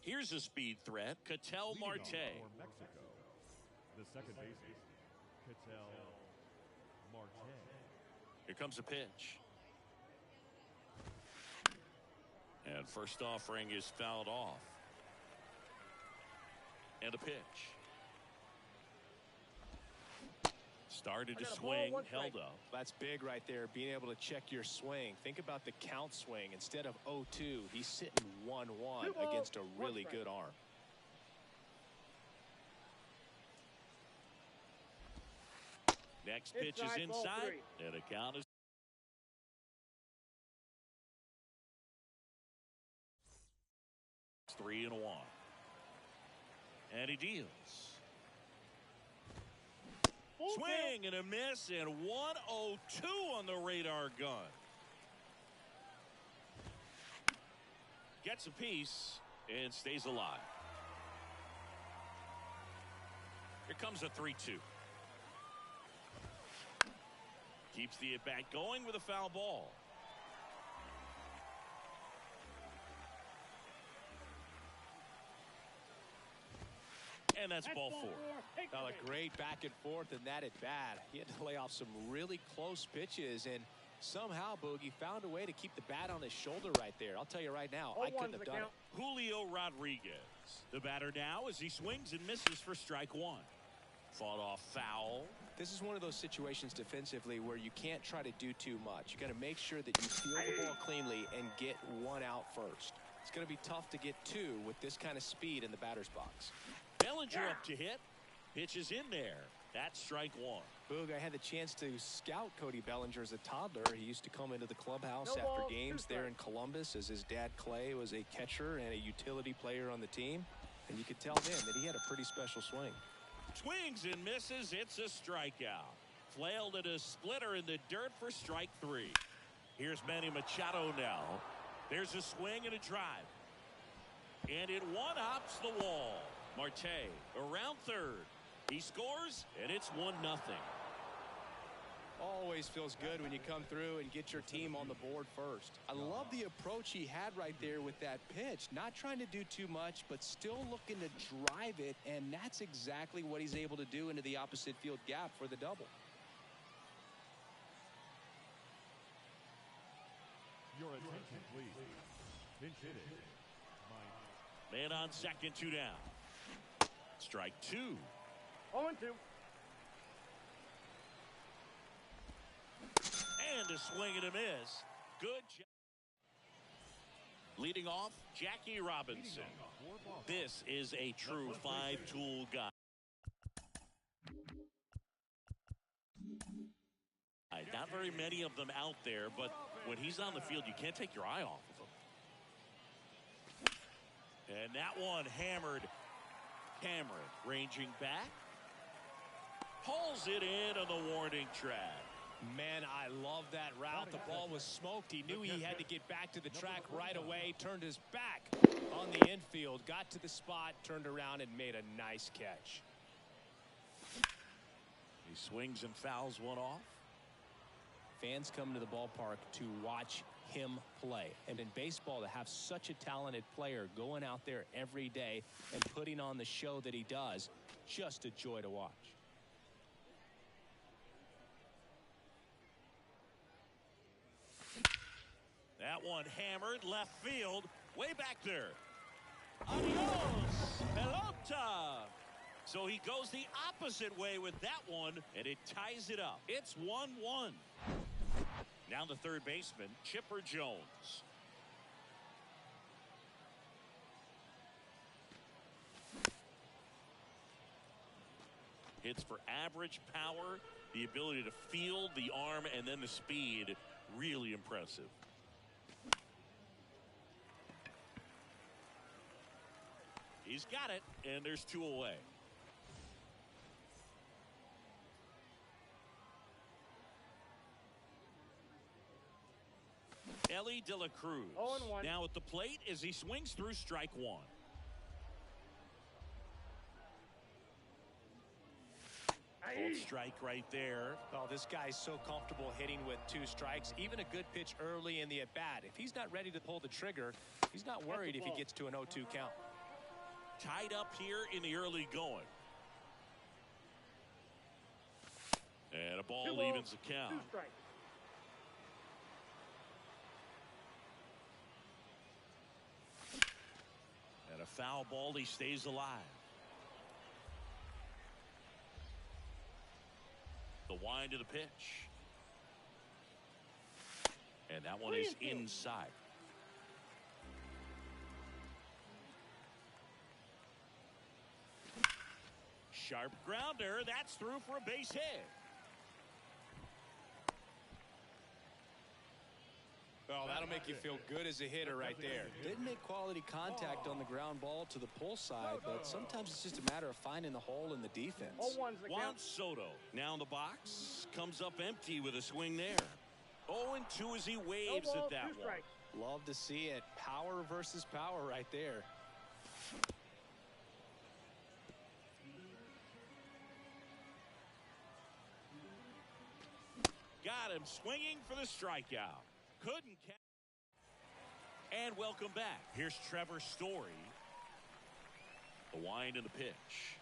Here's a speed threat, Ketel Marte. For Mexico, the second baseman, Ketel Marte. Here comes a pitch. And first offering is fouled off. And a pitch. Started to swing, held up. That's big right there, being able to check your swing. Think about the count swing. Instead of 0-2, he's sitting 1-1 against a really good arm. Next pitch is inside, and a count is 3-1. And he deals. Swing and a miss, and 102 on the radar gun. Gets a piece and stays alive. Here comes a 3-2. Keeps the at-bat going with a foul ball. And that's ball four. Oh, a great back and forth in that at bat. He had to lay off some really close pitches, and somehow Boogie found a way to keep the bat on his shoulder right there. I'll tell you right now, I couldn't have done it. Julio Rodriguez, the batter now as he swings and misses for strike one. Fought off foul. This is one of those situations defensively where you can't try to do too much. You got to make sure that you field the ball cleanly and get one out first. It's going to be tough to get two with this kind of speed in the batter's box. Bellinger up to hit. Pitch is in there. That's strike one. Boog, I had the chance to scout Cody Bellinger as a toddler. He used to come into the clubhouse after games there in Columbus, as his dad Clay was a catcher and a utility player on the team. And you could tell then that he had a pretty special swing. Swings and misses. It's a strikeout. Flailed at a splitter in the dirt for strike three. Here's Manny Machado now. There's a swing and a drive. And it one-hops the wall. Marte around third. He scores, and it's 1-0. Always feels good when you come through and get your team on the board first. I love the approach he had right there with that pitch. Not trying to do too much, but still looking to drive it, and that's exactly what he's able to do into the opposite field gap for the double. Your attention, please. Pinch hitting. Man on second, 2 down. Strike two. 0-2. And a swing and a miss. Good job. Leading off, Jackie Robinson. This is a true five-tool guy. Not very many of them out there, but when he's on the field, you can't take your eye off of him. And that one hammered. Cameron ranging back. Pulls it in on the warning track. Man, I love that route. The ball was smoked. He knew he had to get back to the track right away. Turned his back on the infield. Got to the spot, turned around, and made a nice catch. He swings and fouls one off. Fans come to the ballpark to watch him play. And in baseball, to have such a talented player going out there every day and putting on the show that he does, just a joy to watch. That one hammered left field, way back there. Adios, pelota. So he goes the opposite way with that one, and it ties it up. It's 1-1. Now the third baseman, Chipper Jones. Hits for average power, the ability to field the arm. arm and then the speed, really impressive. He's got it, and there's 2 away. Ellie De La Cruz 0-1. now at the plate as he swings through strike 1. Old strike right there. Oh, this guy's so comfortable hitting with 2 strikes. Even a good pitch early in the at-bat. If he's not ready to pull the trigger, he's not worried if he gets to an 0-2 count. Tied up here in the early going. And a ball evens the count. 2 strikes. And a foul ball, he stays alive. The wind of the pitch. And that one is inside. Sharp grounder. That's through for a base hit. Well, that'll make you feel good as a hitter right there. Didn't make quality contact on the ground ball to the pull side, but sometimes it's just a matter of finding the hole in the defense. 0-1's the Juan count. Soto now in the box. Comes up empty with a swing there. 0-2 as he waves No at ball, that 2 one. strikes. Love to see it. Power versus power right there. Got him swinging for the strikeout. Couldn't catch. And welcome back. Here's Trevor Story. The wind and the pitch.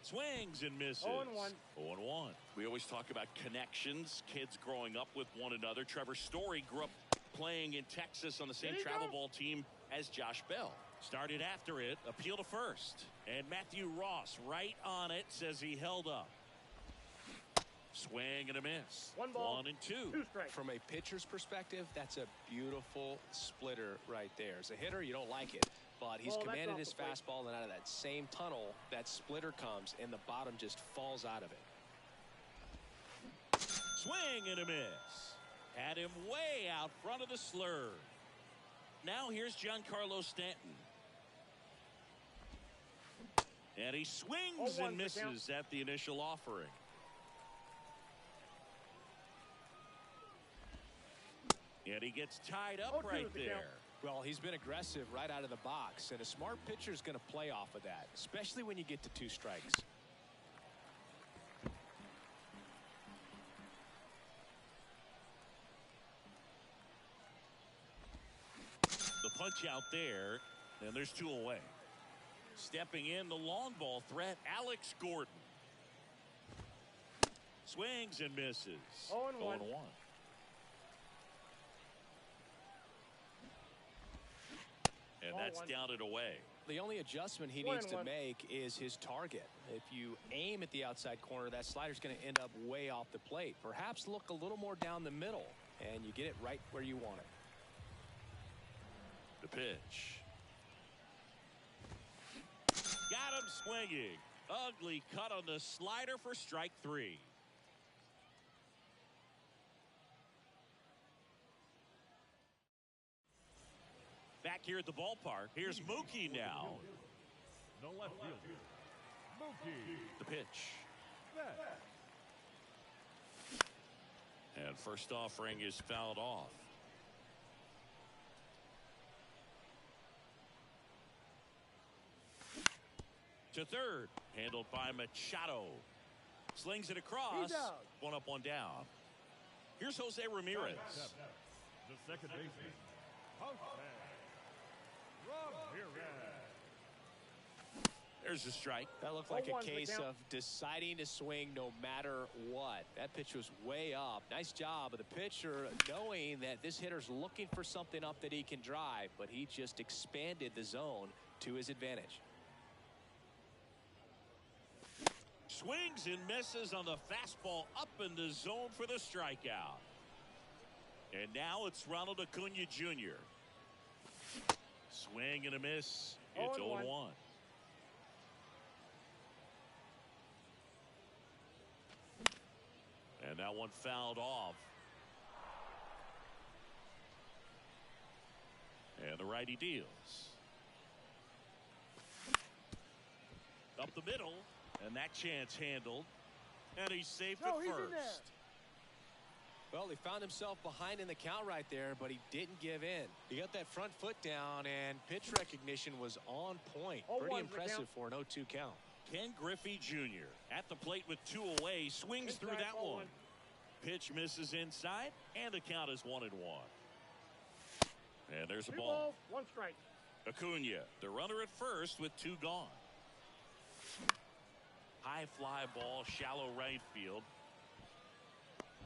Swings and misses. 0-1. 0-1. We always talk about connections, kids growing up with one another. Trevor Story grew up playing in Texas on the same travel ball team as Josh Bell. Started after it, appeal to first. And Matthew Ross right on it, says he held up. Swing and a miss. 1 ball, 1-2. 2 strikes. From a pitcher's perspective, that's a beautiful splitter right there. As a hitter, you don't like it, but he's commanded his fastball, and out of that same tunnel, that splitter comes, and the bottom just falls out of it. Swing and a miss. Had him way out front of the slur. Now here's Giancarlo Stanton. And he swings and misses at the initial offering. And he gets tied up right there. Well, he's been aggressive right out of the box, and a smart pitcher is going to play off of that, especially when you get to 2 strikes. The punch out there, and there's 2 away. Stepping in, the long ball threat, Alex Gordon. Swings and misses. 0-1. 0-1. And that's down and away. The only adjustment he needs to make is his target. If you aim at the outside corner, that slider's going to end up way off the plate. Perhaps look a little more down the middle, and you get it right where you want it. The pitch. Got him swinging. Ugly cut on the slider for strike 3. Back here at the ballpark, here's Mookie now. No left field. Mookie. The pitch. Set. And first offering is fouled off. To third, handled by Machado. Slings it across. 1 up, 1 down. Here's Jose Ramirez. The second baseman. There's a strike. That looked like a case of deciding to swing no matter what. That pitch was way up. Nice job of the pitcher knowing that this hitter's looking for something up that he can drive, but he just expanded the zone to his advantage. Swings and misses on the fastball up in the zone for the strikeout. And now it's Ronald Acuna Jr. Swing and a miss. It's 0-1. That one fouled off. And the righty deals. Up the middle. And that chance handled. And he's safe at first. Well, he found himself behind in the count right there, but he didn't give in. He got that front foot down, and pitch recognition was on point. Pretty impressive for an 0-2 count. Ken Griffey Jr. at the plate with 2 away. Swings through that one. Pitch misses inside, and the count is 1-1. And there's a ball. 1 strike. Acuna, the runner at first with 2 gone. High fly ball, shallow right field.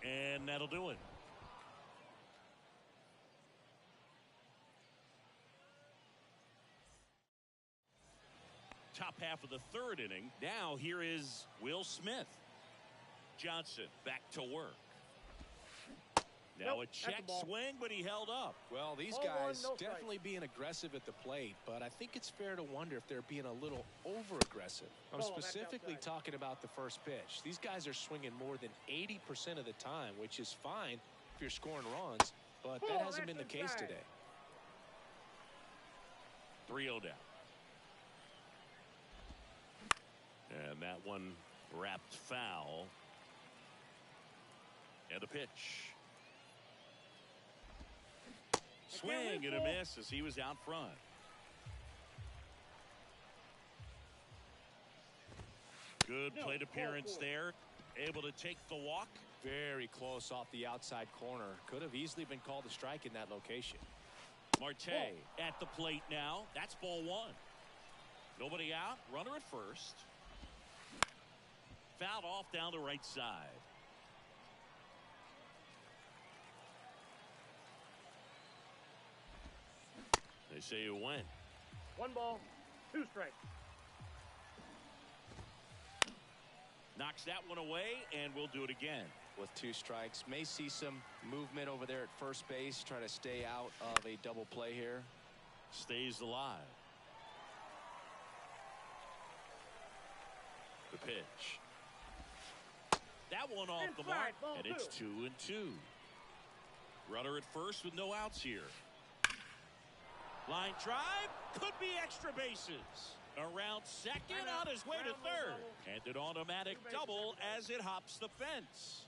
And that'll do it. Top half of the 3rd inning. Now here is Will Smith. Johnson back to work. Now a check swing, but he held up. Well, these guys definitely being aggressive at the plate, but I think it's fair to wonder if they're being a little over-aggressive. I'm specifically talking about the first pitch. These guys are swinging more than 80% of the time, which is fine if you're scoring runs, but that hasn't been the case today. 3-0 down. And that one wrapped foul. And a pitch. Swing and a miss as he was out front. Good plate appearance there. Able to take the walk. Very close off the outside corner. Could have easily been called a strike in that location. Marte at the plate now. That's ball 1. Nobody out. Runner at first. Fouled off down the right side. They say you went. 1 ball, 2 strikes. Knocks that one away, and we'll do it again. With 2 strikes, may see some movement over there at first base. Try to stay out of a double play here. Stays alive. The pitch. That one off the mark, and it's 2-2. Runner at first with no outs here. Line drive, could be extra bases. Around second, on his way to third. And an automatic double as it hops the fence.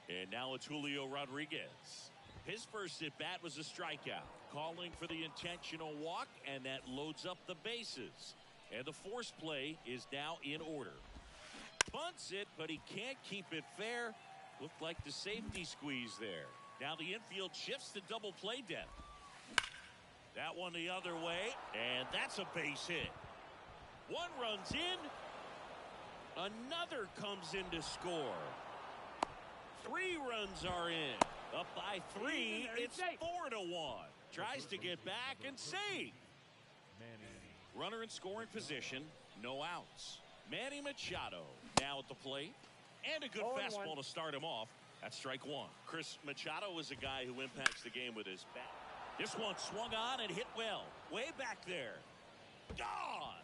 And now it's Julio Rodriguez. His first at-bat was a strikeout. Calling for the intentional walk, and that loads up the bases. And the force play is now in order. Bunts it, but he can't keep it fair. Looked like the safety squeeze there. Now the infield shifts to double play depth. That one the other way, and that's a base hit. One runs in. Another comes in to score. 3 runs are in. Up by 3. It's 4-1. Tries to get back and save. Runner in scoring position. No outs. Manny Machado now at the plate. And a good fastball to start him off. That's strike 1. Chris Machado is a guy who impacts the game with his bat. This one swung on and hit well. Way back there. Gone.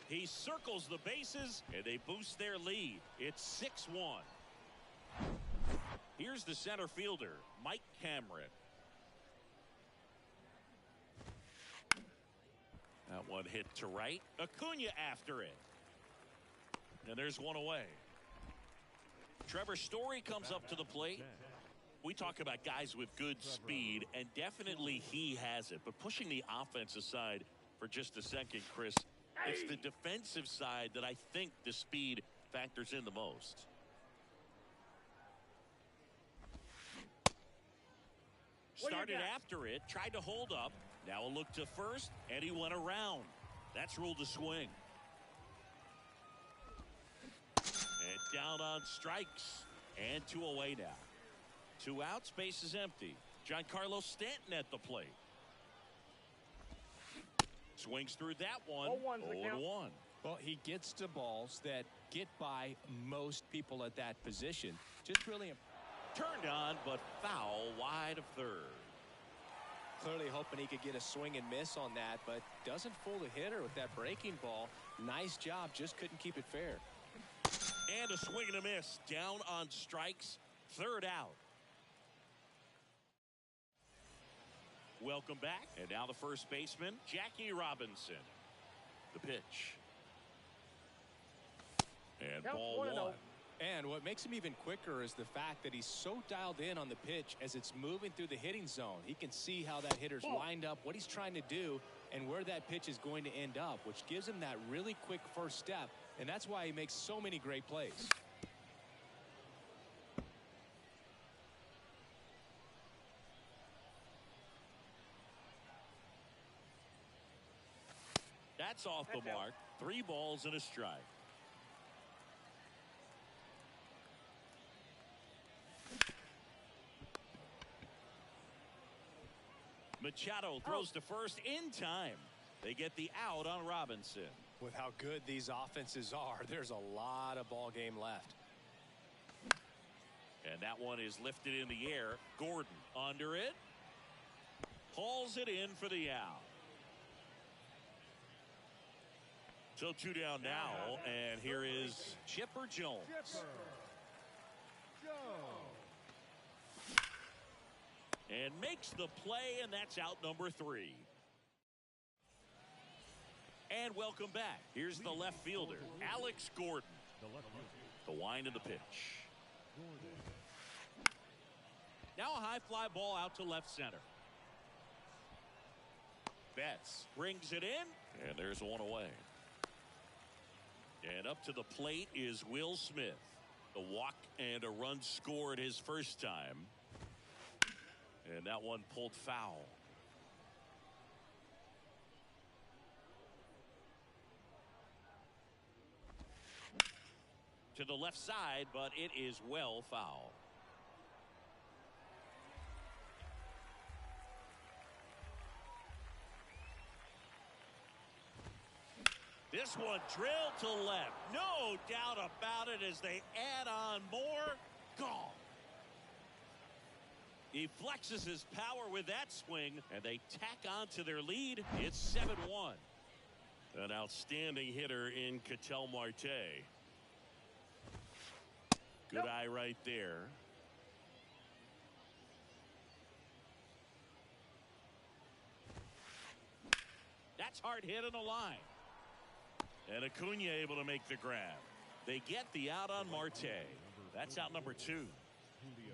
He circles the bases, and they boost their lead. It's 6-1. Here's the center fielder, Mike Cameron. That one hit to right. Acuna after it. And there's one away. Trevor Story comes up to the plate. We talk about guys with good speed, and definitely he has it. But pushing the offense aside for just a second, Chris, it's the defensive side that I think the speed factors in the most. Started after it, tried to hold up. Now a look to first, and he went around. That's ruled a swing. And down on strikes. And 2 away now. 2 outs, base is empty. Giancarlo Stanton at the plate. Swings through that one. 0-1. Well, he gets to balls that get by most people at that position. Just really turned on, but foul wide of third. Clearly hoping he could get a swing and miss on that, but doesn't fool the hitter with that breaking ball. Nice job, just couldn't keep it fair. And a swing and a miss. Down on strikes. Third out. Welcome back. And now the first baseman, Jackie Robinson. The pitch. And ball one. And what makes him even quicker is the fact that he's so dialed in on the pitch as it's moving through the hitting zone. He can see how that hitter's lined up, what he's trying to do, and where that pitch is going to end up, which gives him that really quick first step, and that's why he makes so many great plays. That's off the mark. 3 balls and a strike. Machado throws to first in time. They get the out on Robinson. With how good these offenses are, there's a lot of ball game left. And that one is lifted in the air. Gordon under it. Hauls it in for the out. So 2 down now, and here is Chipper Jones. And makes the play, and that's out number 3. And welcome back. Here's the left fielder, Alex Gordon. The wind of the pitch. Now a high fly ball out to left center. Betts brings it in, and there's one away. And up to the plate is Will Smith. The walk and a run scored his first time. And that one pulled foul. To the left side, but it is well foul. This one drilled to left. No doubt about it as they add on more. Gone. He flexes his power with that swing, and they tack on to their lead. It's 7-1. An outstanding hitter in Ketel Marte. Good eye right there. That's hard hit on the line. And Acuna able to make the grab. They get the out on Marte. That's out number 2.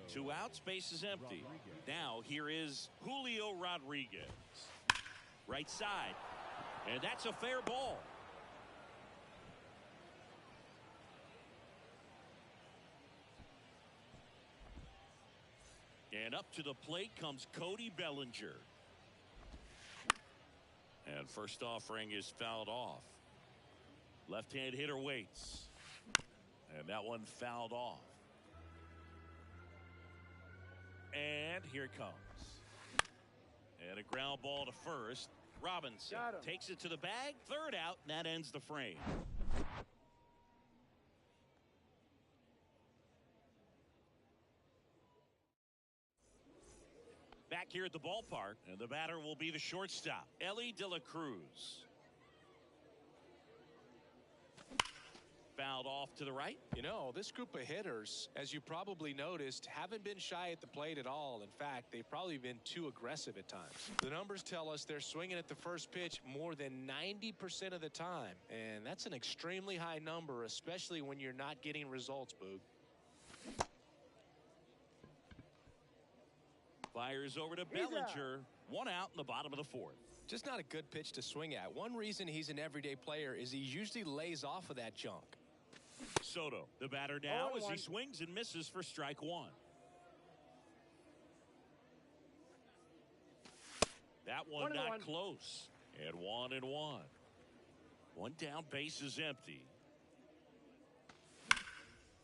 2 outs, base is empty. Now here is Julio Rodriguez. Right side. And that's a fair ball. And up to the plate comes Cody Bellinger. And first offering is fouled off. Left-hand hitter waits. And that one fouled off. And here it comes. And a ground ball to first. Robinson takes it to the bag. Third out, and that ends the frame. Back here at the ballpark, and the batter will be the shortstop, Ellie De La Cruz. Fouled off to the right. You know, this group of hitters, as you probably noticed, haven't been shy at the plate at all. In fact, they've probably been too aggressive at times. The numbers tell us they're swinging at the first pitch more than 90% of the time. And that's an extremely high number, especially when you're not getting results, Boog. Fires over to Bellinger. 1 out in the bottom of the 4th. Just not a good pitch to swing at. One reason he's an everyday player is he usually lays off of that junk. Soto, the batter now as he swings and misses for strike 1. That one not close. And 1-1. 1 down, base is empty.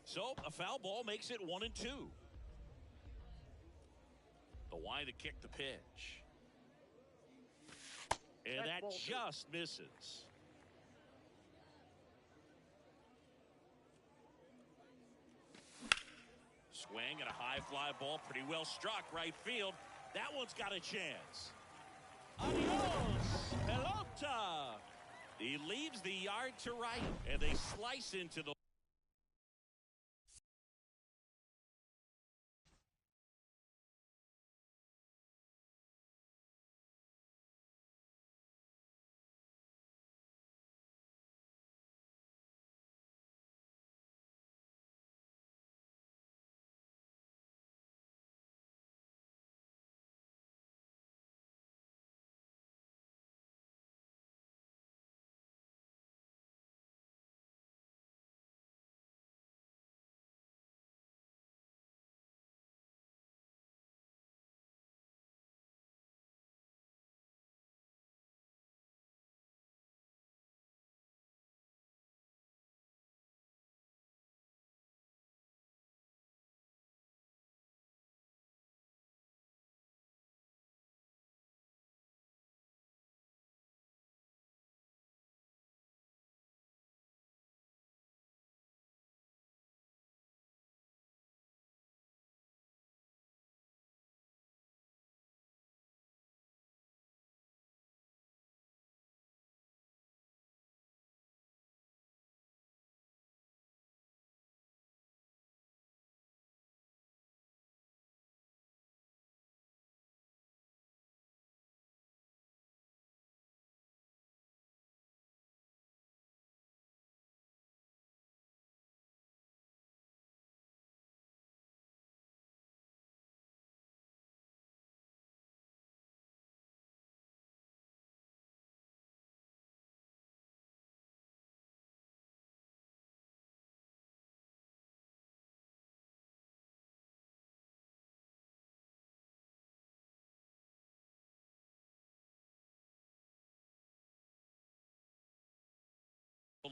So a foul ball makes it 1-2. The wind to kick the pitch. And that just misses. Swing and a high fly ball, pretty well struck right field. That one's got a chance. Adios, pelota. He leaves the yard to right, and they slice into the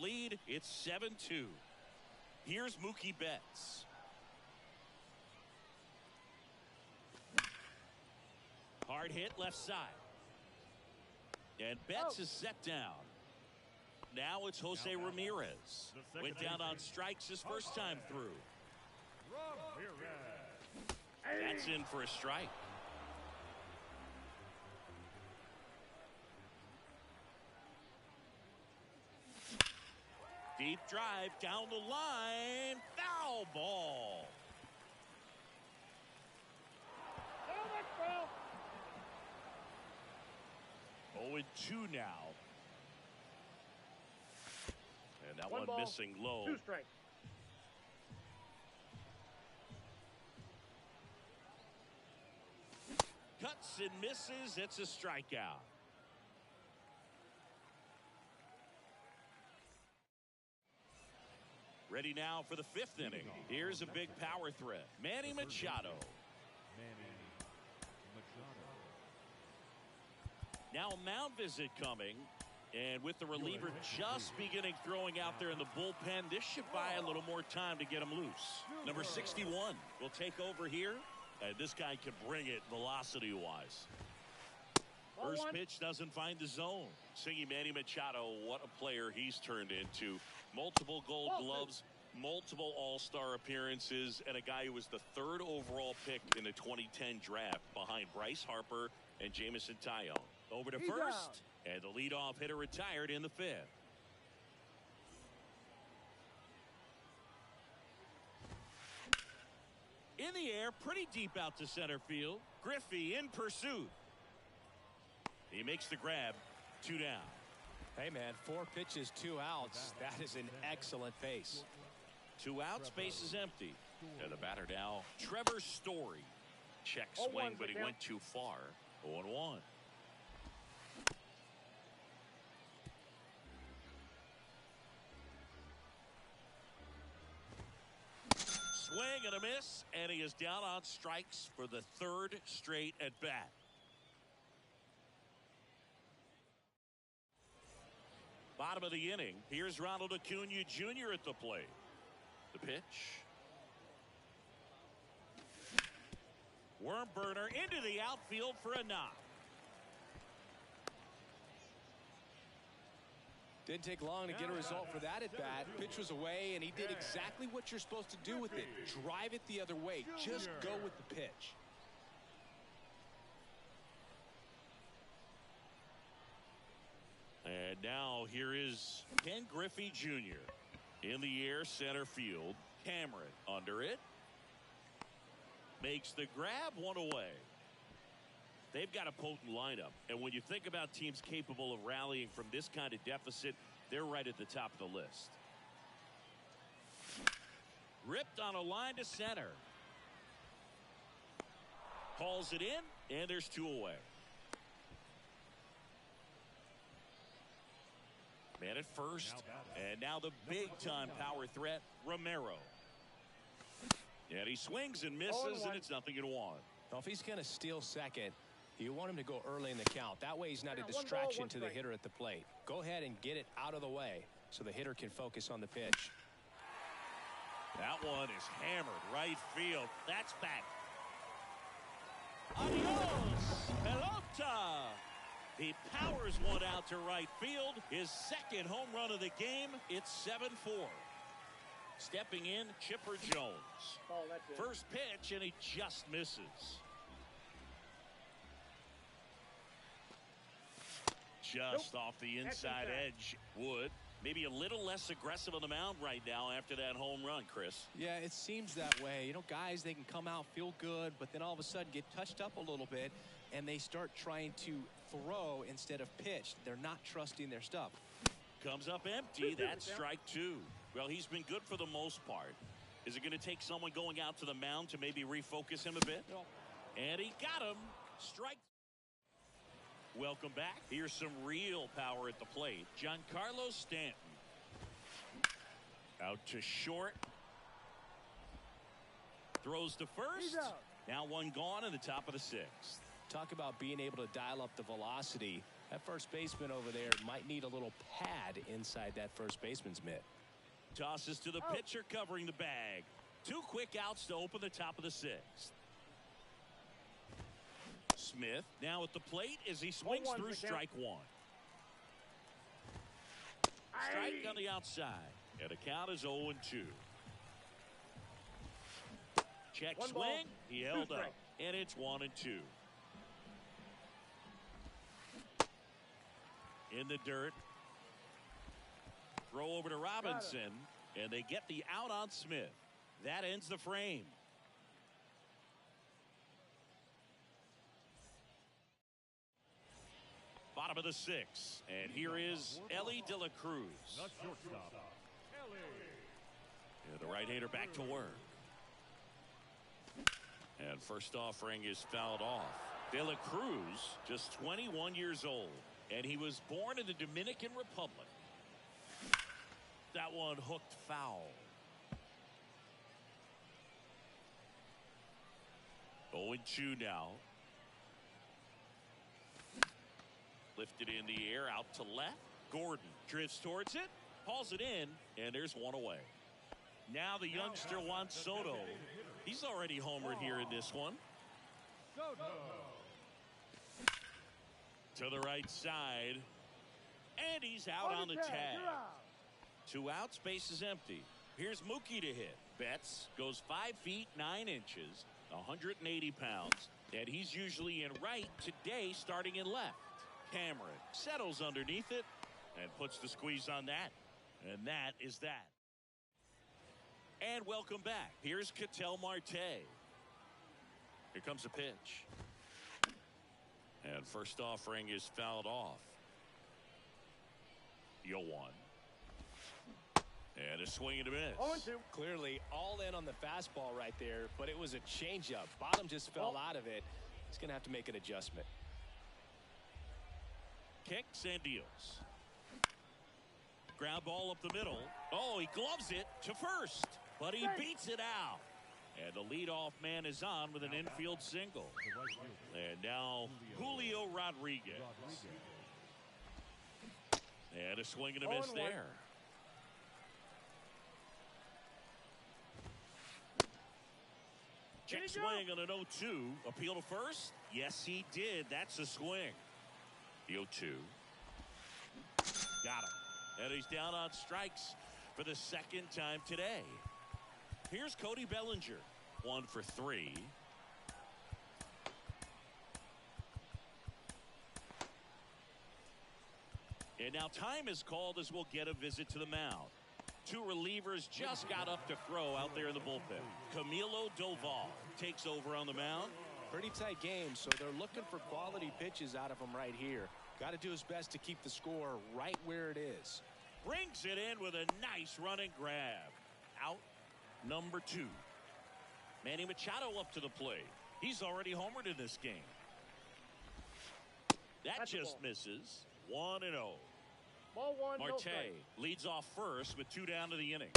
Lead, it's 7-2. Here's Mookie Betts. Hard hit left side. And Betts is set down. Now it's Jose Ramirez. Went down on strikes his first time through. That's in for a strike. Deep drive down the line. Foul ball. Oh, and 2 now. And that one missing low. 2 strikes. Cuts and misses. It's a strikeout. Ready now for the 5th inning. Here's a big power threat. Manny Machado. Now a mound visit coming. And with the reliever just beginning throwing out there in the bullpen, this should buy a little more time to get him loose. Number 61 will take over here. And this guy can bring it velocity-wise. First pitch doesn't find the zone. Singing Manny Machado, what a player he's turned into. Multiple Gold Gloves, multiple All-Star appearances, and a guy who was the 3rd overall pick in the 2010 draft behind Bryce Harper and Jameson Taillon. Over to first, and the leadoff hitter retired in the 5th. In the air, pretty deep out to center field. Griffey in pursuit. He makes the grab. 2 down. Hey, man, 4 pitches, 2 outs. That is an excellent pace. 2 outs, base is empty. And the batter now, Trevor Story. Check swing, but he went too far. 0-1. Swing and a miss, and he is down on strikes for the 3rd straight at bat. Bottom of the inning. Here's Ronald Acuna Jr. at the plate. The pitch. Worm burner into the outfield for a knock. Didn't take long to get a result for that at bat. Pitch was away, and he did exactly what you're supposed to do with it. Drive it the other way. Just go with the pitch. And now here is Ken Griffey Jr. in the air, center field. Cameron under it. Makes the grab, 1 away. They've got a potent lineup, and when you think about teams capable of rallying from this kind of deficit, they're right at the top of the list. Ripped on a line to center. Hauls it in, and there's 2 away. Man at first, and now the big-time power threat, Romero. And he swings and misses, and it's 0-1. Well, if he's going to steal second, you want him to go early in the count. That way he's not a distraction to the hitter at the plate. Go ahead and get it out of the way so the hitter can focus on the pitch. That one is hammered right field. That's back. Adios, pelota. He powers one out to right field. His 2nd home run of the game. It's 7-4. Stepping in, Chipper Jones. First pitch, and he just misses. Just off the inside edge. Wood maybe a little less aggressive on the mound right now after that home run, Chris. Yeah, it seems that way. You know, guys, they can come out, feel good, but then all of a sudden get touched up a little bit, and they start trying to throw instead of pitch. They're not trusting their stuff. Comes up empty. That's strike 2. Well, he's been good for the most part. Is it going to take someone going out to the mound to maybe refocus him a bit? And he got him. Strike. Welcome back. Here's some real power at the plate. Giancarlo Stanton. Out to short. Throws to first. Now one gone in the top of the 6th. Talk about being able to dial up the velocity. That first baseman over there might need a little pad inside that first baseman's mitt. Tosses to the pitcher covering the bag. 2 quick outs to open the top of the 6th. Smith now at the plate as he swings through strike 1. Strike on the outside. And the count is 0-2. Check swing. He held up. And it's 1-2. In the dirt. Throw over to Robinson. And they get the out on Smith. That ends the frame. Bottom of the 6th. And here is Ellie De La Cruz. The shortstop, Ellie. Yeah, the right-hander back to work. And first offering is fouled off. De La Cruz, just 21 years old. And he was born in the Dominican Republic. That one hooked foul. 0-2 now. Lifted in the air out to left. Gordon drifts towards it. Hauls it in. And there's one away. Now the youngster Juan Soto. He's already homered here in this one. To the right side. And he's out on the tag. 2 outs, base is empty. Here's Mookie to hit. Betts goes 5 feet 9 inches, 180 pounds, and he's usually in right, today starting in left. Cameron settles underneath it and puts the squeeze on that. And that is that. And welcome back. Here's Ketel Marte. Here comes a pitch. And first offering is fouled off. 0-1. And a swing and a miss. Clearly all in on the fastball right there, but it was a changeup. Bottom just fell out of it. He's going to have to make an adjustment. Kicks and deals. Ground ball up the middle. Oh, he gloves it to first, but he beats it out. And the leadoff man is on with an infield single. And now Julio Rodriguez. And a swing and a miss there. Check swing on an 0-2. Appeal to first? Yes, he did. That's a swing. The 0-2. Got him. And he's down on strikes for the second time today. Here's Cody Bellinger. 1 for 3. And now time is called as we'll get a visit to the mound. 2 relievers just got up to throw out there in the bullpen. Camilo Doval takes over on the mound. Pretty tight game, so they're looking for quality pitches out of him right here. Got to do his best to keep the score right where it is. Brings it in with a nice running grab. Out number 2. Manny Machado up to the plate. He's already homered in this game. That just misses. 1-0. Ball 1, no Marte strike. leads off first with 2 down to the inning.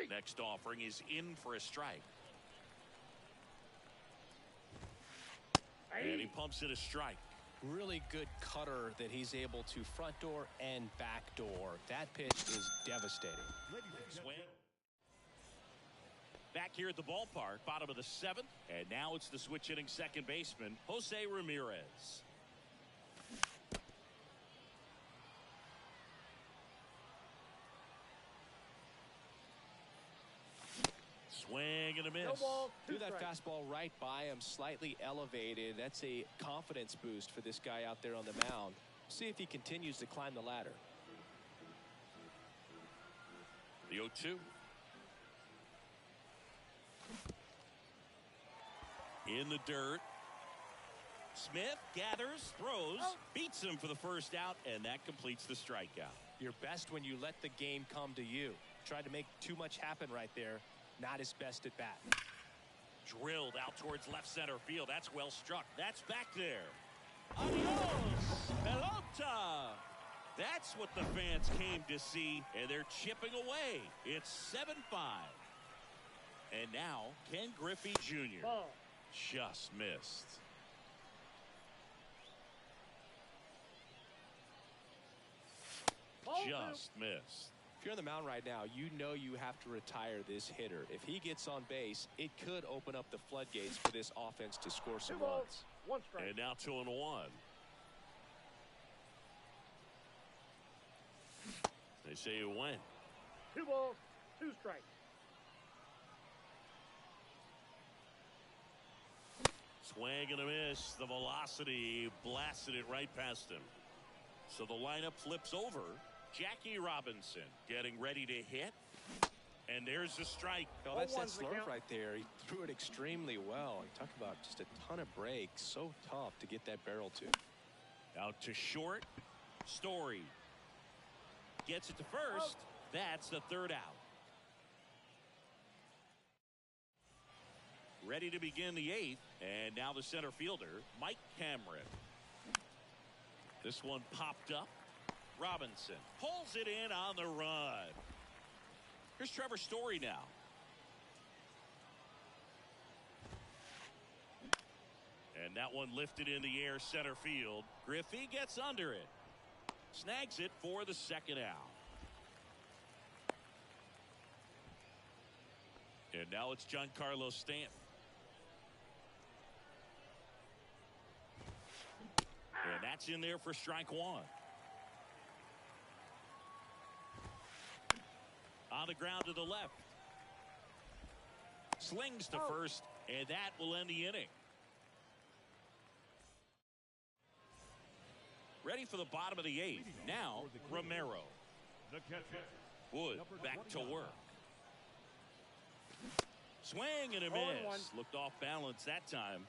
Next offering is in for a strike. And he pumps it a strike. Really good cutter that he's able to front door and back door. That pitch is devastating. Swing. Back here at the ballpark, bottom of the 7th. And now it's the switch hitting second baseman, Jose Ramirez. Swing and a miss. No ball, 2 Threw that strikes. fastball right by him, slightly elevated. That's a confidence boost for this guy out there on the mound. See if he continues to climb the ladder. The 0-2. In the dirt. Smith gathers, throws, beats him for the first out, and that completes the strikeout. You're best when you let the game come to you. Tried to make too much happen right there. Not his best at bat. Drilled out towards left center field. That's well struck. That's back there. Adios, pelota. That's what the fans came to see, and they're chipping away. It's 7-5. And now, Ken Griffey Jr. Ball. just missed. just missed. If you're on the mound right now, you know you have to retire this hitter. If he gets on base, it could open up the floodgates for this offense to score some runs. 1 strike. And now 2-1. They say you win. 2 balls, 2 strikes. Swing and a miss. The velocity blasted it right past him. So the lineup flips over. Jackie Robinson getting ready to hit. And there's the strike. No, that's that slurve right there. He threw it extremely well. Talk about just a ton of breaks. So tough to get that barrel to. Out to short. Story gets it to first. That's the 3rd out. Ready to begin the 8th. And now the center fielder, Mike Cameron. This one popped up. Robinson pulls it in on the run. Here's Trevor Story now. And that one lifted in the air center field. Griffey gets under it. Snags it for the 2nd out. And now it's Giancarlo Stanton. And that's in there for strike 1. On the ground to the left. Slings to first, and that will end the inning. Ready for the bottom of the 8th. Now, Romero. The catcher. Wood back to work. Swing and a miss. Looked off balance that time.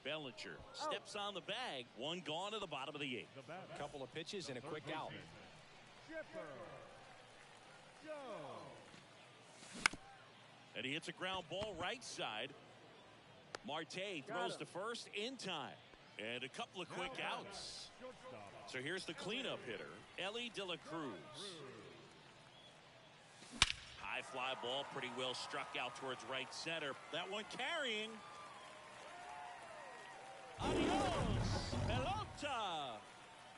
Bellinger steps on the bag. One gone to the bottom of the 8th. A couple of pitches and a quick out. And he hits a ground ball right side. Marte throws to first in time. And a couple of quick outs. So here's the cleanup hitter, Ellie De La Cruz. High fly ball, pretty well struck out towards right center. That one carrying. Adios, pelota.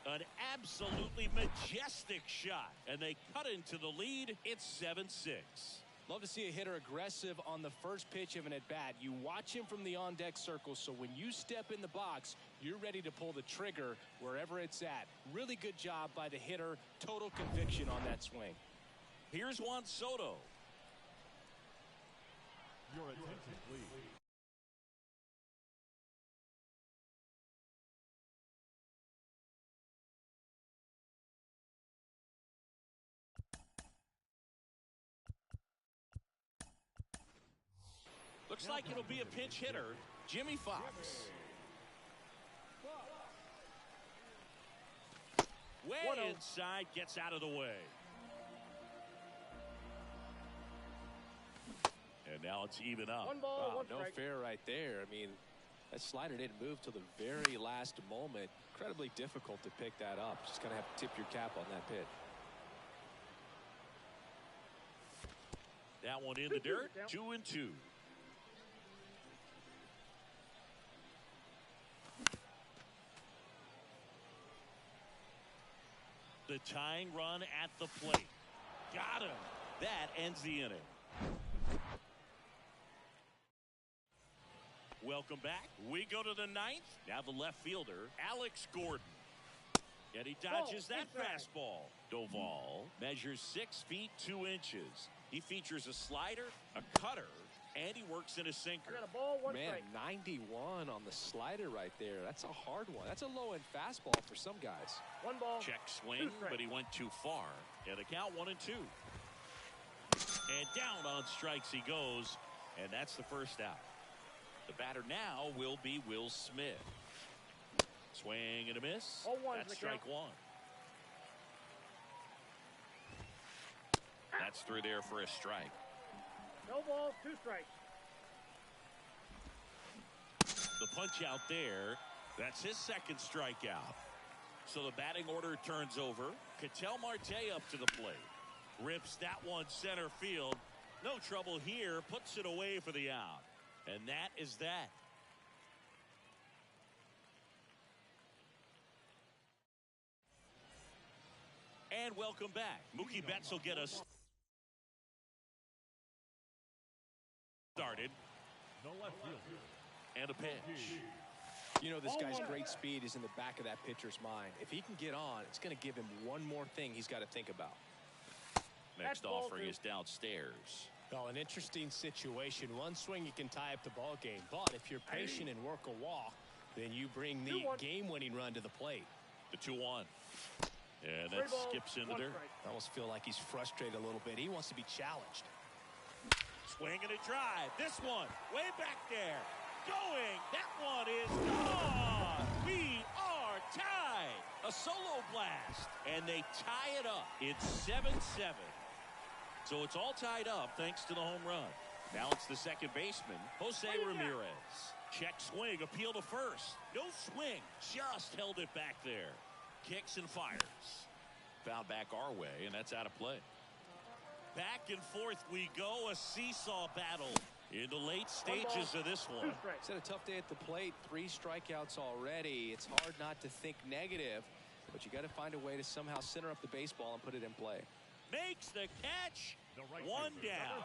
An absolutely majestic shot. And they cut into the lead. It's 7-6. Love to see a hitter aggressive on the first pitch of an at-bat. You watch him from the on-deck circle, so when you step in the box, you're ready to pull the trigger wherever it's at. Really good job by the hitter. Total conviction on that swing. Here's Juan Soto. Your attention, please. Looks like it'll be a pinch hitter, Jimmy Fox. Way inside, gets out of the way. And now it's even up. 1 ball, 1 no strike. fair right there. I mean, that slider didn't move till the very last moment. Incredibly difficult to pick that up. Just gonna have to tip your cap on that pitch. That one in the dirt, 2-2. The tying run at the plate. Got him. That ends the inning. Welcome back. We go to the 9th. Now the left fielder, Alex Gordon. And he dodges that fastball. Doval measures 6 feet 2 inches. He features a slider, a cutter, and he works in a sinker. I got a ball, 1 Man, strike. 91 on the slider right there. That's a hard one. That's a low-end fastball for some guys. 1 ball. Check swing, but he went too far. And the count 1-2. And down on strikes he goes. And that's the first out. The batter now will be Will Smith. Swing and a miss. That's strike 1. That's through there for a strike. No balls, 2 strikes. The punch out there. That's his 2nd strikeout. So the batting order turns over. Ketel Marte up to the plate. Rips that one center field. No trouble here. Puts it away for the out. And that is that. And welcome back. Mookie Betts will get us started. The left fielder. And a pitch. You know, this guy's great speed is in the back of that pitcher's mind. If he can get on, it's going to give him one more thing he's got to think about. Next offering is downstairs. Well, an interesting situation. One swing, you can tie up the ball game. But if you're patient and work a walk, then you bring the game-winning run to the plate. The 2-1. And that skips into there. I almost feel like he's frustrated a little bit. He wants to be challenged. Swing and a drive. This one way back there. Going. That one is gone. We are tied. A solo blast. And they tie it up. It's 7-7. So it's all tied up thanks to the home run. Now it's the second baseman, Jose Ramirez. Check swing. Appeal to first. No swing. Just held it back there. Kicks and fires. Found back our way, and that's out of play. Back and forth we go. A seesaw battle in the late stages of this one. It's had a tough day at the plate. 3 strikeouts already. It's hard not to think negative, but you got to find a way to somehow center up the baseball and put it in play. Makes the catch. One down.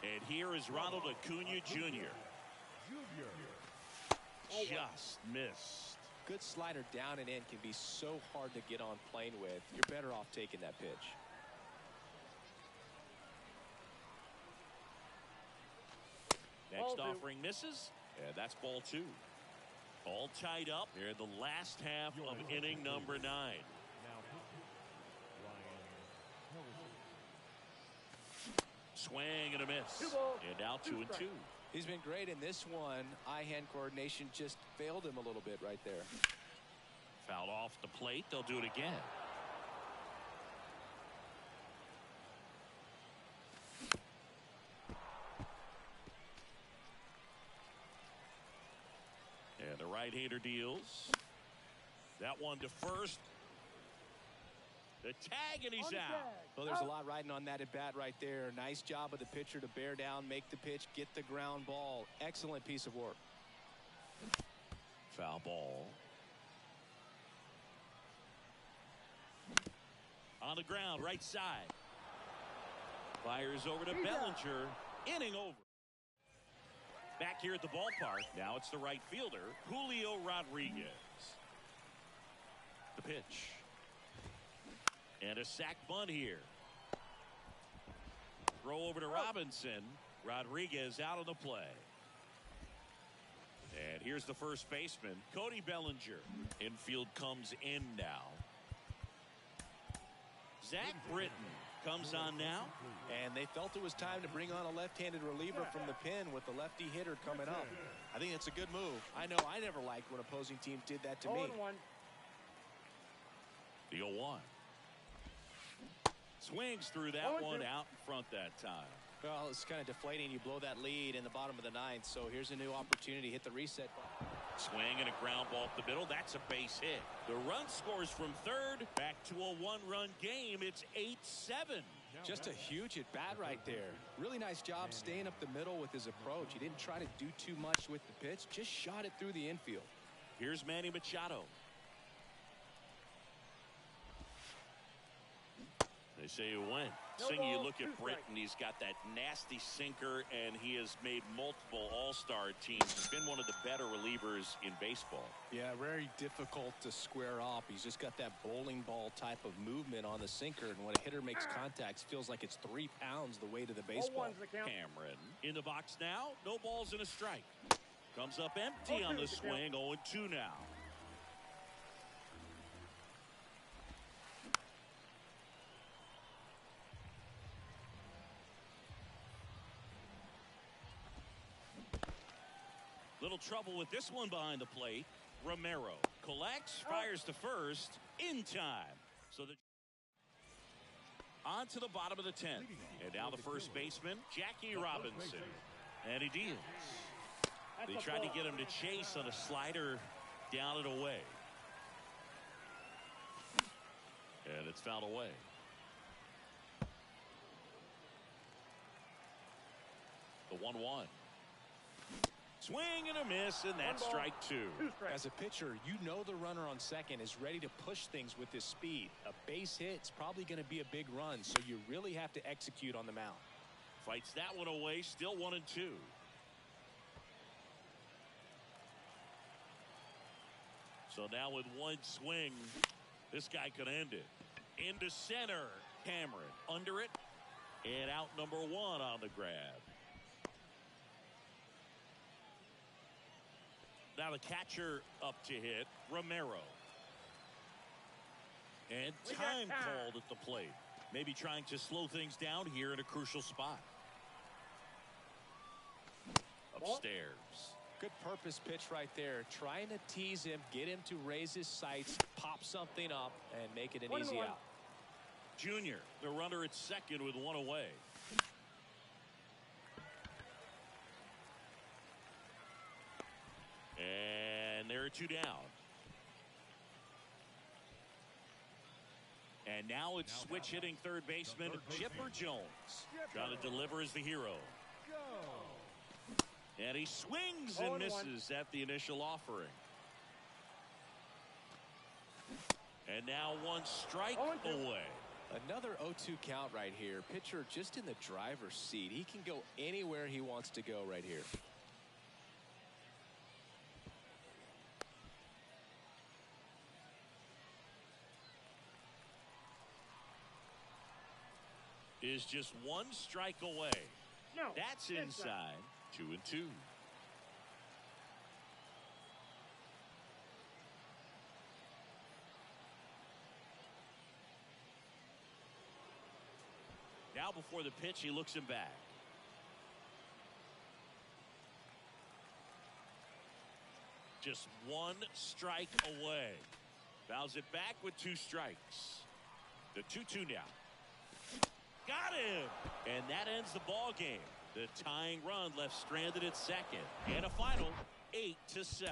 And here is Ronald Acuna Jr. Just missed. Good slider down and in can be so hard to get on plane with. You're better off taking that pitch. Next offering misses, and that's ball 2. All tied up here in the last half of inning number 9. Swing and a miss. And now 2-2. He's been great in this one. Eye-hand coordination just failed him a little bit right there. Fouled off the plate. They'll do it again. And the right-hander deals. That one to first. The tag, and he's out. Well, there's a lot riding on that at bat right there. Nice job of the pitcher to bear down, make the pitch, get the ground ball. Excellent piece of work. Foul ball. On the ground, right side. Fires over to Bellinger. Inning over. Back here at the ballpark. Now it's the right fielder, Julio Rodriguez. The pitch. And a sac bunt here. Throw over to Robinson. Rodriguez out of the play. And here's the first baseman, Cody Bellinger. Infield comes in now. Zach Britton comes on now. And they felt it was time to bring on a left-handed reliever from the pen with the lefty hitter coming up. I think it's a good move. I know I never liked when opposing teams did that to me. The 0-1. Swings through that one out in front that time. Well, it's kind of deflating. You blow that lead in the bottom of the 9th. So here's a new opportunity. Hit the reset button. Swing and a ground ball up the middle. That's a base hit. The run scores from third. Back to a 1-run game. It's 8-7. Just a huge at bat right there. Really nice job staying up the middle with his approach. He didn't try to do too much with the pitch. Just shot it through the infield. Here's Manny Machado. They say he went. You look at Britton, he's got that nasty sinker, and he has made multiple all-star teams. He's been one of the better relievers in baseball. Yeah, very difficult to square off. He's just got that bowling ball type of movement on the sinker, and when a hitter makes contact, it feels like it's 3 pounds the weight of the baseball. Cameron in the box now. No balls and a strike. Comes up empty on the swing. 0-2 now. Little trouble with this one behind the plate. Romero collects, fires to first in time. So on to the bottom of the 10th. And now the first baseman, Jackie Robinson. And he deals. They tried to get him to chase on a slider down and away. And it's fouled away. The 1-1. Swing and a miss, and that's strike two. As a pitcher, you know the runner on second is ready to push things with his speed. A base hit is probably going to be a big run, so you really have to execute on the mound. Fights that one away, still 1-2. So now with one swing, this guy could end it. Into center, Cameron under it, and out number one on the grab. Now the catcher up to hit, Romero. And time called at the plate. Maybe trying to slow things down here in a crucial spot. Upstairs. Good purpose pitch right there. Trying to tease him, get him to raise his sights, pop something up, and make it an easy out. Junior, the runner at second with one away. And there are two down. And now it's switch hitting third baseman Chipper Jones. Trying to deliver as the hero. And he swings and misses at the initial offering. And now one strike away. Another 0-2 count right here. Pitcher just in the driver's seat. He can go anywhere he wants to go right here. Is just one strike away. That's inside. 2-2. Now before the pitch, he looks him back. Just one strike away. Fouls it back with two strikes. The 2-2 now. Got him! And that ends the ball game. The tying run left stranded at second. And a final 8-7.